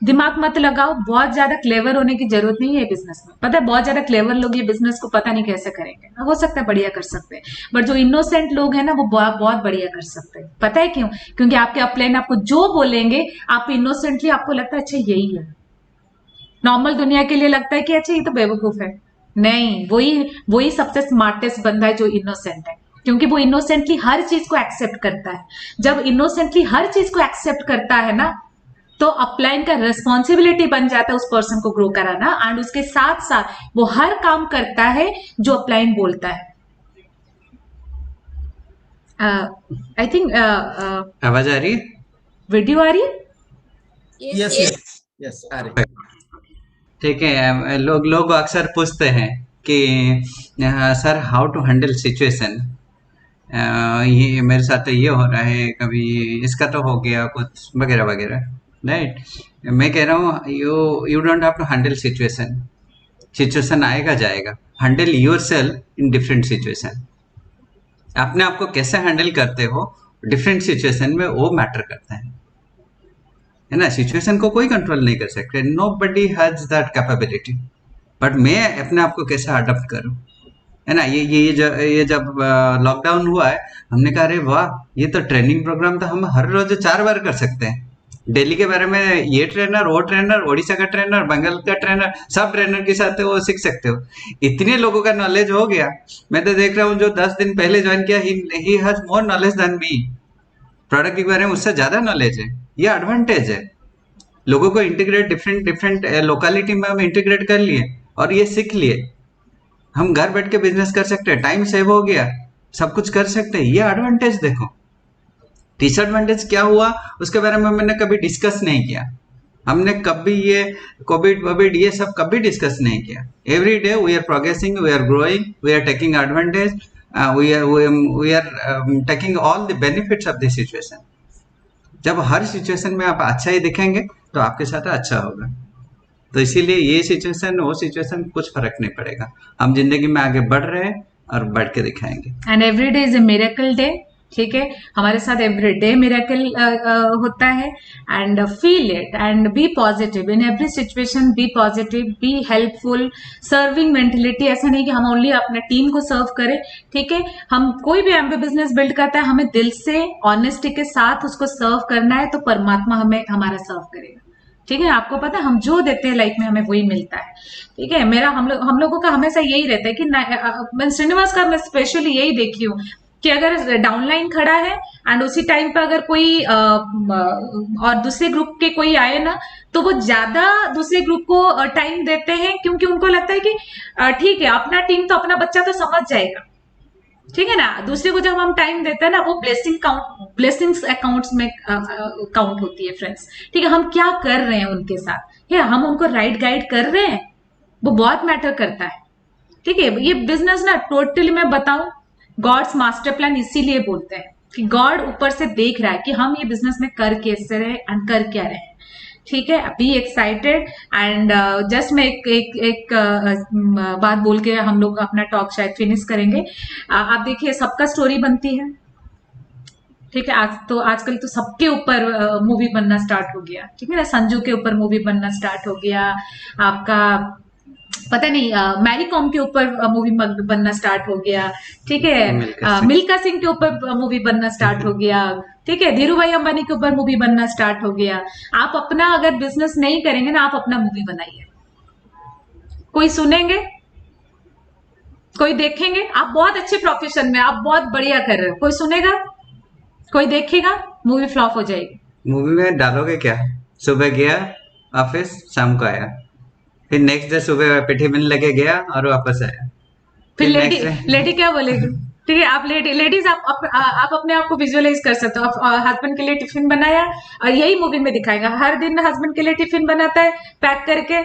दिमाग मत लगाओ, बहुत ज्यादा क्लेवर होने की जरूरत नहीं है बिजनेस में। पता है बहुत ज्यादा क्लेवर लोग ये बिजनेस को पता नहीं कैसे करेंगे, हो सकता है बढ़िया कर सकते हैं, बट जो इनोसेंट लोग हैं ना, वो बहुत बहुत बढ़िया कर सकते हैं। पता है क्यों? क्योंकि आपके अपलाइन आपको जो बोलेंगे, आप इनोसेंटली आपको लगता है अच्छा यही है। नॉर्मल दुनिया के लिए लगता है कि अच्छा ये तो बेवकूफ है, नहीं, वही सबसे स्मार्टेस्ट बंदा है जो इनोसेंट है, क्योंकि वो इनोसेंटली हर चीज को एक्सेप्ट करता है। जब इनोसेंटली हर चीज को एक्सेप्ट करता है ना, तो अपलाइन का रिस्पॉन्सिबिलिटी बन जाता है उस पर्सन को ग्रो कराना, एंड उसके साथ साथ वो हर काम करता है जो अपलाइन बोलता है। आई थिंक आवाज आ रही है? वीडियो आ रही है? यस यस यस आ रही। ठीक है। लोग अक्सर पूछते हैं कि sir how to handle situation, ये मेरे साथ तो ये हो रहा है, कभी इसका तो हो गया कुछ वगैरह वगैरह, राइट। मैं कह रहा हूँ you don't have to handle situation, situation आएगा जाएगा। Handle yourself in different situation. अपने आप को कैसे हैंडल करते हो डिफरेंट सिचुएशन में, वो मैटर करता है ना। सिचुएशन को कोई कंट्रोल नहीं कर सकते, nobody has that capability, but मैं अपने आप को कैसे अडॉप्ट करूं, है ना। ये जब लॉकडाउन हुआ है, हमने कहा अरे वाह, ये तो ट्रेनिंग प्रोग्राम तो हम हर रोज 4 बार कर सकते हैं। दिल्ली के बारे में ये ट्रेनर, वो ट्रेनर, ओडिशा का ट्रेनर, बंगाल का ट्रेनर, सब ट्रेनर के साथ वो सीख सकते हो। इतने लोगों का नॉलेज हो गया। मैं तो देख रहा हूँ जो 10 दिन पहले ज्वाइन किया, he has more knowledge than me. Product के बारे में उससे ज्यादा नॉलेज है। ये एडवांटेज है। लोगों को इंटीग्रेट डिफरेंट लोकेलिटी में हम इंटीग्रेट कर लिए और ये सीख लिए। हम घर बैठ के बिजनेस कर सकते हैं, टाइम सेव हो गया, सब कुछ कर सकते हैं। ये एडवांटेज देखो। डिसएडवांटेज क्या हुआ उसके बारे में मैंने कभी डिस्कस नहीं किया। हमने कभी ये कोविड ये सब कभी डिस्कस नहीं किया। Every day we are progressing, we are growing, we are taking advantage, we are taking all the benefits of this situation. जब हर सिचुएशन में आप अच्छा ही दिखेंगे तो आपके साथ अच्छा होगा। तो इसीलिए ये सिचुएशन वो सिचुएशन कुछ फर्क नहीं पड़ेगा। हम जिंदगी में आगे बढ़ रहे हैं और बढ़ के दिखाएंगे। And every day is a miracle day, ठीक है। हमारे साथ एवरी डे मिरेकल होता है। And feel it and be positive in every situation, be positive, be helpful, serving mentality. ऐसा नहीं कि हम ओनली अपने टीम को सर्व करें, ठीक है। हम कोई भी एमबी बिजनेस बिल्ड करता है, हमें दिल से ऑनेस्टी के साथ उसको सर्व करना है, तो परमात्मा हमें हमारा सर्व करेगा, ठीक है। आपको पता है हम जो देते हैं लाइफ में हमें वही मिलता है, ठीक है। मेरा हम लोगों का हमेशा यही रहता है कि मैं श्रीनिवास का मैं स्पेशली यही देखी हूँ कि अगर डाउनलाइन खड़ा है एंड उसी टाइम पे अगर कोई और दूसरे ग्रुप के कोई आए ना, तो वो ज्यादा दूसरे ग्रुप को टाइम देते हैं, क्योंकि उनको लगता है कि ठीक है अपना टीम तो अपना बच्चा तो समझ जाएगा, ठीक है ना। दूसरे को जब हम टाइम देते हैं ना, वो ब्लेसिंग्स अकाउंट्स में काउंट होती है फ्रेंड्स, ठीक है। हम क्या कर रहे हैं उनके साथ, ठीक है, हम उनको राइट गाइड कर रहे हैं, वो बहुत मैटर करता है, ठीक है। ये बिजनेस ना टोटली मैं बताऊं, गॉड्स मास्टर प्लान इसीलिए बोलते हैं कि गॉड ऊपर से देख रहा है कि हम ये बिजनेस में कर कैसे रहे एंड कर क्या रहे, ठीक है। बी एक्साइटेड एंड जस्ट मैं एक बात बोल के हम लोग अपना टॉक शायद फिनिश करेंगे। आप देखिए सबका स्टोरी बनती है, ठीक है। आजकल तो सबके ऊपर मूवी बनना स्टार्ट हो गया, ठीक है ना। संजू के ऊपर मूवी बनना स्टार्ट हो गया, आपका पता नहीं मैरी कॉम के ऊपर मूवी बनना स्टार्ट हो गया, ठीक है। मिल्खा सिंह के ऊपर मूवी बनना स्टार्ट हो गया, ठीक है। धीरू भाई अंबानी के ऊपर मूवी बनना स्टार्ट हो गया। आप अपना अगर बिजनेस नहीं करेंगे ना, आप अपना मूवी बनाइए, कोई सुनेंगे, कोई देखेंगे, आप बहुत अच्छे प्रोफेशन में, आप बहुत बढ़िया कर रहे हो, कोई सुनेगा, कोई देखेगा, मूवी फ्लॉप हो जाएगी। मूवी में डालोगे क्या? सुबह गया ऑफिस, शाम को आया, फिर नेक्स्ट डे सुबह पिट्ठी मिल लगे गया और वापस आया, फिर next day- लेडी क्या बोलेगी, ठीक है। आप लेडीज आप अपने आप को विजुअलाइज कर सकते हो, आप हस्बैंड के लिए टिफिन बनाया और यही मूवी में दिखाएगा, हर दिन हस्बैंड के लिए टिफिन बनाता है, पैक करके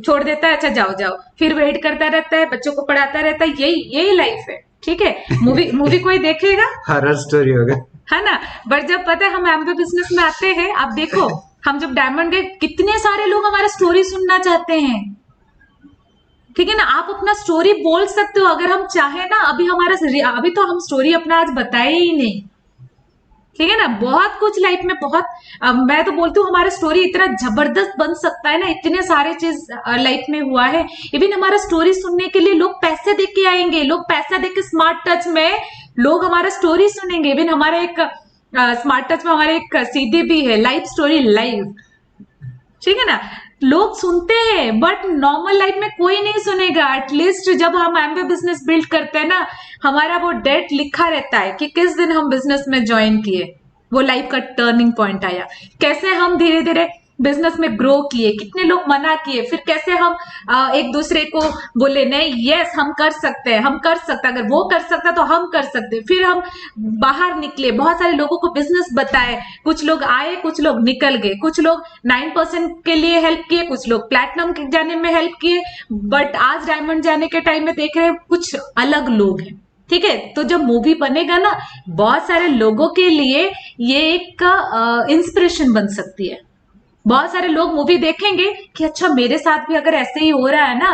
छोड़ देता है, अच्छा जाओ जाओ, फिर वेट करता रहता है, बच्चों को पढ़ाता रहता है, यही लाइफ है, ठीक है। मूवी कोई देखेगा, हॉरर स्टोरी होगा, है ना। बट जब पता है हम एमबी बिजनेस में आते हैं, आप देखो हम जब डायमंड गए, कितने सारे लोग हमारा स्टोरी सुनना चाहते हैं, ठीक है ना। आप अपना स्टोरी बोल सकते हो अगर हम चाहे ना। अभी तो हम स्टोरी अपना आज बताए ही नहीं, ठीक है ना। बहुत कुछ लाइफ में मैं तो बोलती हूँ हमारा स्टोरी इतना जबरदस्त बन सकता है ना, इतने सारे चीज लाइफ में हुआ है। इवन हमारा स्टोरी सुनने के लिए लोग पैसे दे के आएंगे, लोग पैसा दे के स्मार्ट टच में लोग हमारा स्टोरी सुनेंगे। इवन हमारे एक स्मार्ट टच में हमारे एक सीडी भी है, लाइव स्टोरी लाइव, ठीक है ना। लोग सुनते हैं बट नॉर्मल लाइफ में कोई नहीं सुनेगा। एटलीस्ट जब हम एमबी बिजनेस बिल्ड करते हैं ना, हमारा वो डेट लिखा रहता है कि किस दिन हम बिजनेस में ज्वाइन किए, वो लाइफ का टर्निंग पॉइंट आया, कैसे हम धीरे धीरे बिजनेस में ग्रो किए, कितने लोग मना किए, फिर कैसे हम एक दूसरे को बोले नहीं यस हम कर सकते हैं, हम कर सकते हैं, अगर वो कर सकता तो हम कर सकते हैं। फिर हम बाहर निकले, बहुत सारे लोगों को बिजनेस बताए, कुछ लोग आए, कुछ लोग निकल गए, कुछ लोग 9% के लिए हेल्प किए, कुछ लोग प्लैटिनम जाने में हेल्प किए, बट आज डायमंड जाने के टाइम में देख रहे हैं कुछ अलग लोग हैं, ठीक है। तो जब मूवी बनेगा ना, बहुत सारे लोगों के लिए ये एक इंस्पिरेशन बन सकती है। बहुत सारे लोग मूवी देखेंगे कि अच्छा मेरे साथ भी अगर ऐसे ही हो रहा है ना,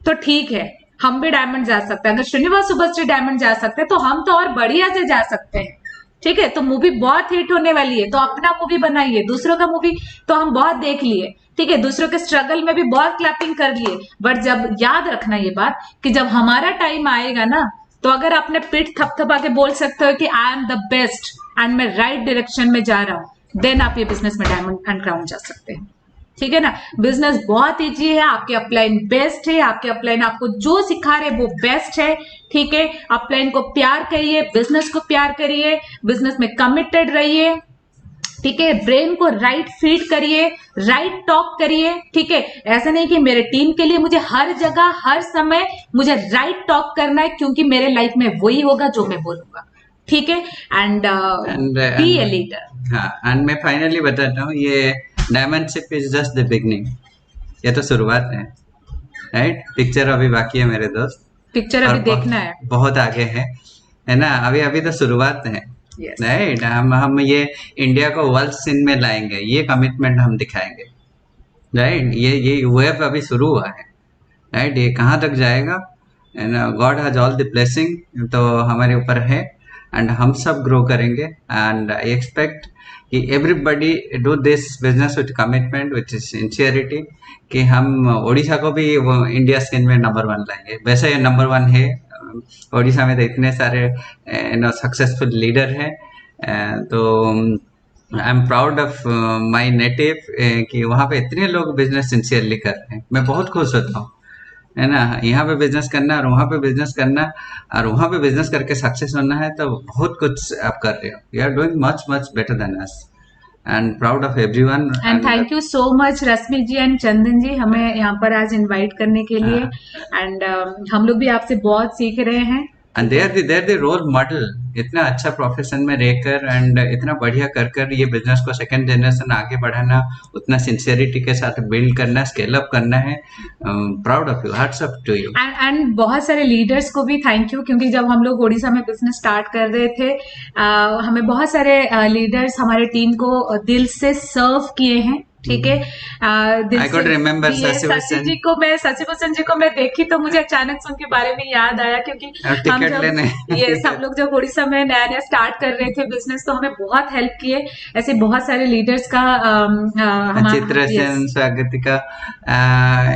तो ठीक है हम भी डायमंड जा सकते हैं। अगर श्रीनिवास सुब्रश्री डायमंड जा सकते हैं तो हम तो और बढ़िया से जा सकते हैं, ठीक है। तो मूवी बहुत हिट होने वाली है, तो अपना मूवी बनाइए। दूसरों का मूवी तो हम बहुत देख लिए, ठीक है, दूसरों के स्ट्रगल में भी बहुत क्लैपिंग कर लिए, बट जब याद रखना ये बात कि जब हमारा टाइम आएगा ना, तो अगर आपने पीठ थपथपा के बोल सकते हो कि I am the best and मैं राइट डायरेक्शन में जा रहा हूं, देन आप ये बिजनेस में डायमंड एंड क्राउन जा सकते हैं, ठीक है ना। बिजनेस बहुत इजी है, आपके अपलाइन बेस्ट है, आपके अपलाइन आपको जो सिखा रहे वो बेस्ट है, ठीक है। अपलाइन को प्यार करिए, बिजनेस को प्यार करिए, बिजनेस में कमिटेड रहिए, ठीक है। ब्रेन को राइट फीड करिए, राइट टॉक करिए, ठीक है। ऐसा नहीं कि मेरे टीम के लिए मुझे हर जगह हर समय मुझे राइट टॉक करना है, क्योंकि मेरे लाइफ में वही होगा जो मैं बोलूंगा, ठीक है। And be a leader. हाँ, एंड मैं फाइनली बताता हूँ, ये diamondship is just the beginning, ये तो शुरुआत है, राइट। पिक्चर अभी बाकी है मेरे दोस्त, पिक्चर अभी देखना है, बहुत आगे है ना। अभी तो शुरुआत है, राइट। हम ये इंडिया को वर्ल्ड सीन में लाएंगे, ये कमिटमेंट हम दिखाएंगे, राइट। ये वेव अभी शुरू हुआ है, राइट। ये कहाँ तक जाएगा, God has all the blessing तो हमारे ऊपर है, एंड हम सब ग्रो करेंगे। एंड आई एक्सपेक्ट कि everybody do this business with commitment, with sincerity, कि हम ओडिशा को भी वो इंडिया स्किन में नंबर 1 लाएंगे। वैसे ये नंबर 1 है, ओडिशा में तो इतने सारे सक्सेसफुल लीडर हैं, तो I am proud of my native कि वहाँ पे इतने लोग बिजनेस सिंसियरली कर रहे हैं। मैं बहुत खुश होता हूँ, है ना? यहाँ पे बिजनेस करना और वहाँ पे बिजनेस करना और वहाँ पे बिजनेस करके सक्सेस होना है, तो बहुत कुछ आप कर रहे हो। You are doing much much better than us and proud of everyone. And and thank you so much Rashmi ji and Chandan ji हमें यहाँ पर आज इनवाइट करने के लिए। एंड हम लोग भी आपसे बहुत सीख रहे हैं, एंड ठीक है। They are the role model. इतना अच्छा प्रोफेशन में रहकर एंड इतना बढ़िया कर कर ये बिजनेस को सेकंड जनरेशन आगे बढ़ाना, उतना सिंसियरिटी के साथ बिल्ड करना, स्केल अप करना है। Proud of you, hearts up to you. And बहुत सारे लीडर्स को भी थैंक यू, क्योंकि जब हम लोग उड़ीसा में बिजनेस स्टार्ट कर रहे थे हमें बहुत सारे लीडर्स हमारे टीम को दिल से सर्व किए हैं, ठीक है। दिल आई से कुड रिमेम्बर दिए। शशि भूषण शशि भूषण जी को मैं देखी तो मुझे अचानक से उनके बारे में याद आया, क्योंकि हम टिकट जब लेने ये सब लोग जब उड़ीसा में नया नया स्टार्ट कर रहे थे बिजनेस तो हमें बहुत हेल्प किए। ऐसे बहुत सारे लीडर्स का चित्र यस। सेन स्वागतिका,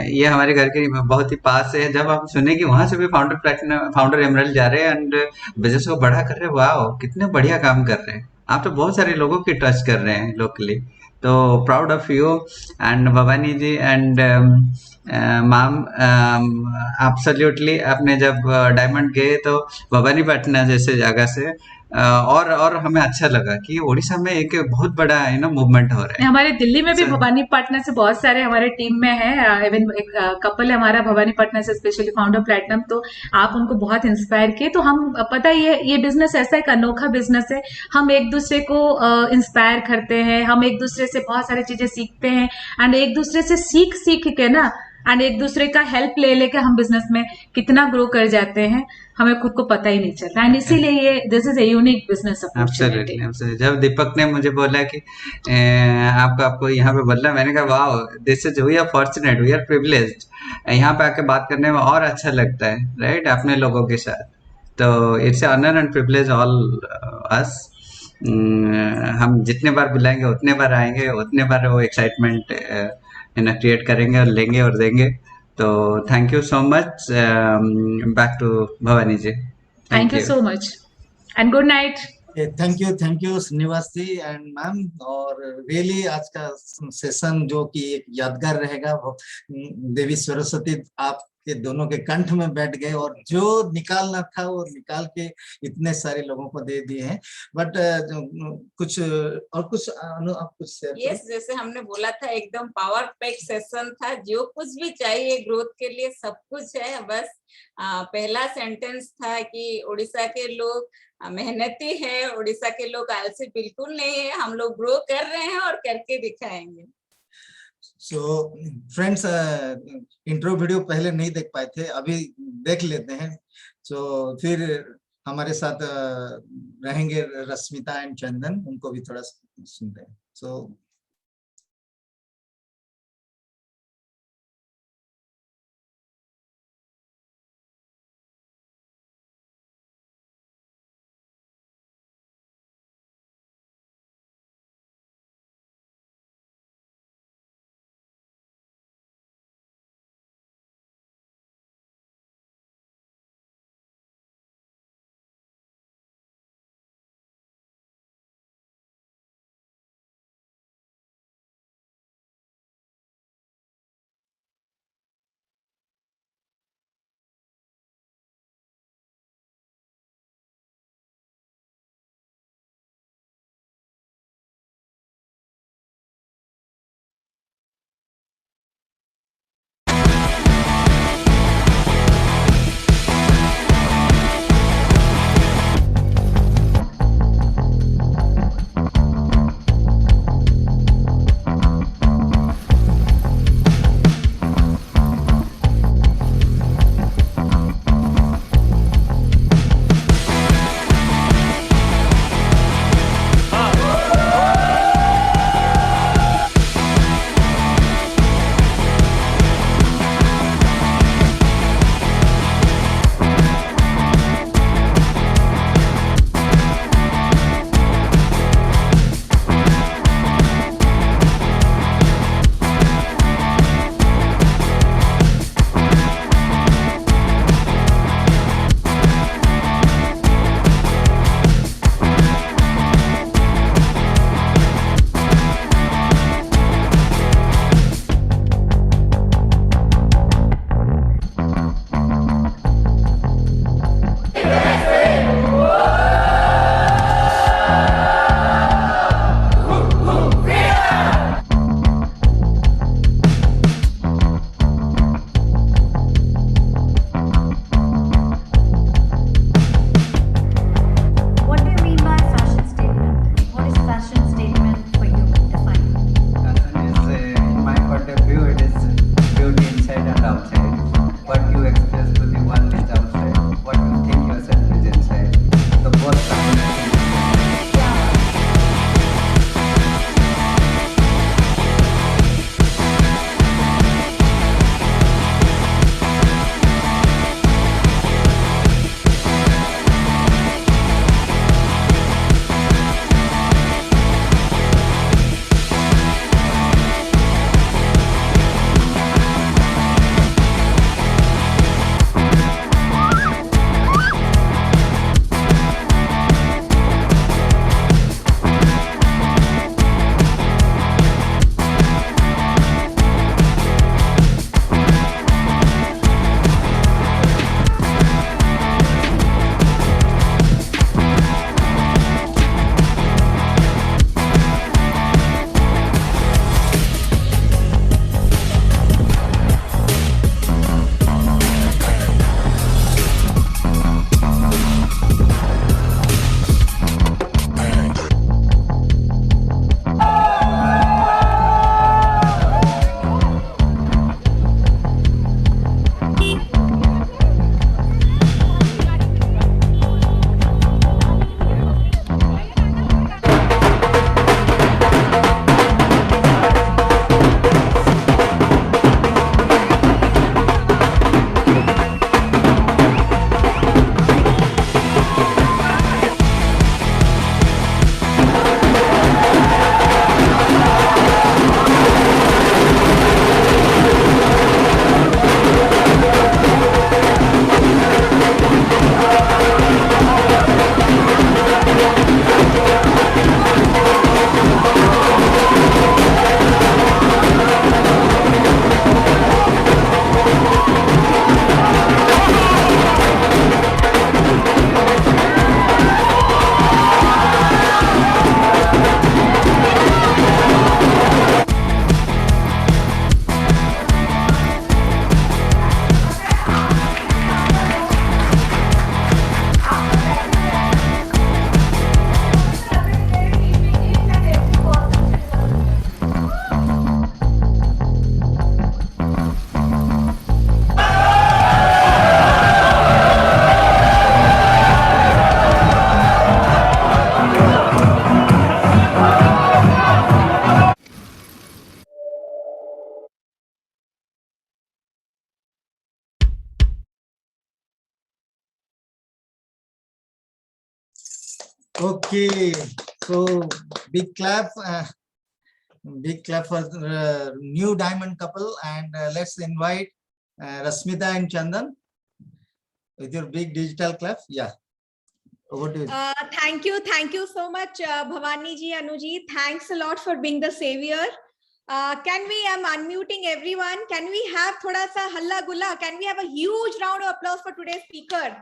ये हमारे घर के बहुत ही पास है। जब हम सुने कि वहां से भी फाउंडर प्लेटिनम, फाउंडर एमरल्ड जा रहे हैं एंड बिजनेस को बड़ा कर रहे हैं, वाह कितने बढ़िया काम कर रहे हैं। आप तो बहुत सारे लोगों की टच कर रहे हैं लोकली, तो proud of you. And Bhavani ji and ma'am, absolutely आपने जब डायमंड गए तो भवानी पटना जैसे जगह से और हमें अच्छा लगा कि उड़ीसा में एक बहुत बड़ा मूवमेंट हो रहा है। हमारे दिल्ली में भी So, भवानीपटना से बहुत सारे हमारे टीम में है। इवन एक कपल है हमारा भवानीपटना से, स्पेशली फाउंडर प्लेटिनम, तो आप उनको बहुत इंस्पायर किए। तो हम पता ही है ये बिजनेस ऐसा एक अनोखा बिजनेस है। हम एक दूसरे को इंस्पायर करते हैं, हम एक दूसरे से बहुत सारी चीजें सीखते हैं एंड एक दूसरे से सीख सीख के ना एंड एक दूसरे का हेल्प ले लेके हम बिजनेस में कितना ग्रो कर जाते हैं हमें खुद को पता ही नहीं चलता। एंड इसीलिए ये this is a unique business opportunity. Absolutely absolutely. जब दीपक ने मुझे बोला कि आपको आपको यहाँ पे बोलना, मैंने कहा वाह, this is, we are fortunate, we are privileged. यहाँ पे आके बात करने में और अच्छा लगता है, राइट, अपने लोगों के साथ। तो it's honour and privilege all us. हम जितने बार बुलाएंगे उतने बार आएंगे, उतने बार वो एक्साइटमेंट क्रिएट करेंगे और लेंगे और देंगे। तो thank you so much. Back to Bhavani ji. Thank thank you you. So much and good night. Thank you Srinivas ji and ma'am. और रियली आज का सेशन जो कि एक यादगार रहेगा, वो देवी सरस्वती आपके दोनों के कंठ में बैठ गए और जो निकालना था वो निकाल के इतने सारे लोगों को दे दिए हैं। बट कुछ और कुछ आप कुछ शेयर यस, जैसे हमने बोला था एकदम पावर पैक सेशन था। जो कुछ भी चाहिए ग्रोथ के लिए सब कुछ है। बस पहला सेंटेंस था कि उड़ीसा के लोग मेहनती है, उड़ीसा के लोग आलसी बिल्कुल नहीं है। हम लोग ग्रो कर रहे हैं और करके दिखाएंगे। सो फ्रेंड्स, इंट्रो वीडियो पहले नहीं देख पाए थे, अभी देख लेते हैं। सो फिर हमारे साथ रहेंगे रश्मिता एंड चंदन, उनको भी थोड़ा सुनते हैं। सो Okay, so big clap for new diamond couple, and let's invite Rasmita and Chandan with your big digital clap. Yeah, over to you. Thank you so much, Bhavani ji, Anu ji. Thanks a lot for being the savior. I'm unmuting everyone. Can we have thoda sa halla gulla? Can we have a huge round of applause for today's speaker?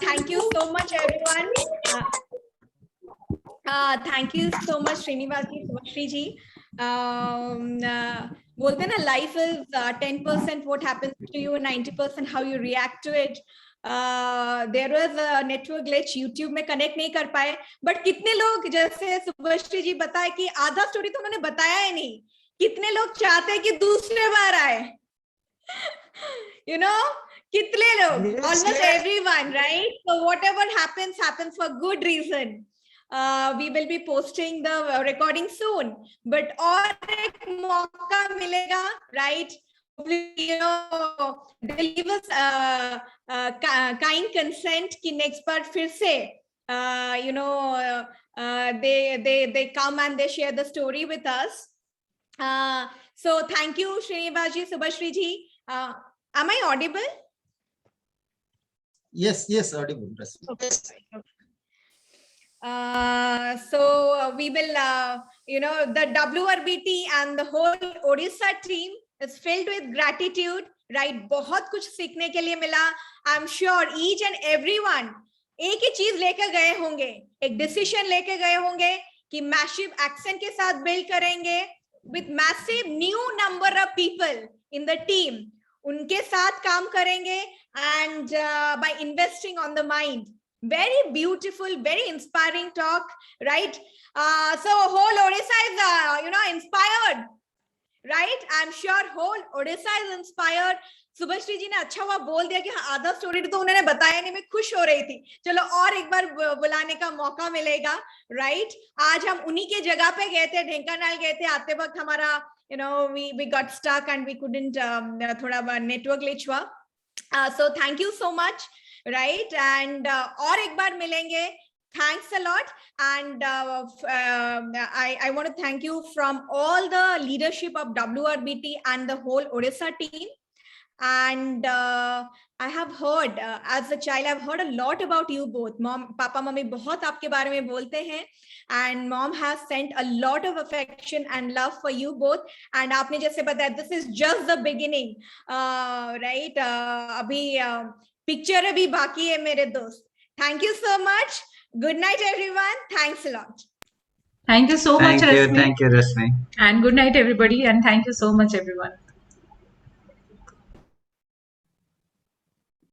Thank you so much, everyone. Thank you so much, Srinivas ji, Subhashri ji. बोलते ना life is 10% what happens to you, 90% how you react to it. There was a network glitch, YouTube में connect नहीं कर पाए, but कितने लोग जैसे सुभाश्री जी बताए कि आधा स्टोरी तो उन्होंने बताया ही नहीं, कितने लोग चाहते हैं कि दूसरे बार आए, you know, कितने लोग, almost everyone, right? So whatever happens for good reason. We will be posting the recording soon, but और एक मौका मिलेगा, right? You know, they'll give us kind consent कि next बार फिर से, you know, they come and they share the story with us. So thank you, Srinivas ji, Subhashri ji. Am I audible? Yes, audible. So we will, you know, the WRBT and the whole Odisha team is filled with gratitude, right? बहुत कुछ सीखने के लिए मिला. I'm sure each and everyone एक ही चीज लेकर गए होंगे, एक डिसीजन लेकर गए होंगे कि massive accent के साथ build करेंगे with massive new number of people in the team. उनके साथ काम करेंगे and by investing on the mind. Very beautiful, very inspiring talk, right? So whole Odisha is, you know, inspired, right? I'm sure whole Odisha is inspired. Subhashree जी ने अच्छा हुआ बोल दिया कि हाँ, आधा स्टोरी तो उन्होंने बताया नहीं, मैं खुश हो रही थी. चलो और एक बार बुलाने का मौका मिलेगा, right? आज हम उन्हीं के जगह पे गए थे, ढेंकानाल गए थे. आते वक्त हमारा, you know, we got stuck and we couldn't, थोड़ा network glitch हुआ. So thank you so much. Right, and और एक बार मिलेंगे. Thanks a lot, and I want to thank you from all the leadership of WRBT and the whole Odisha team. And I have heard, as a child, I've heard a lot about you both. Mom, Papa, Mummy बहुत आपके बारे में बोलते हैं, and Mom has sent a lot of affection and love for you both. And आपने जैसे बताया, this is just the beginning, right? अभी पिक्चर अभी बाकी है मेरे दोस्त. Thank you so much. Good night, everyone. Thanks a lot. Thank you so much, Rasmi. Thank you, Rasmi. And good night, everybody. And thank you so much, everyone.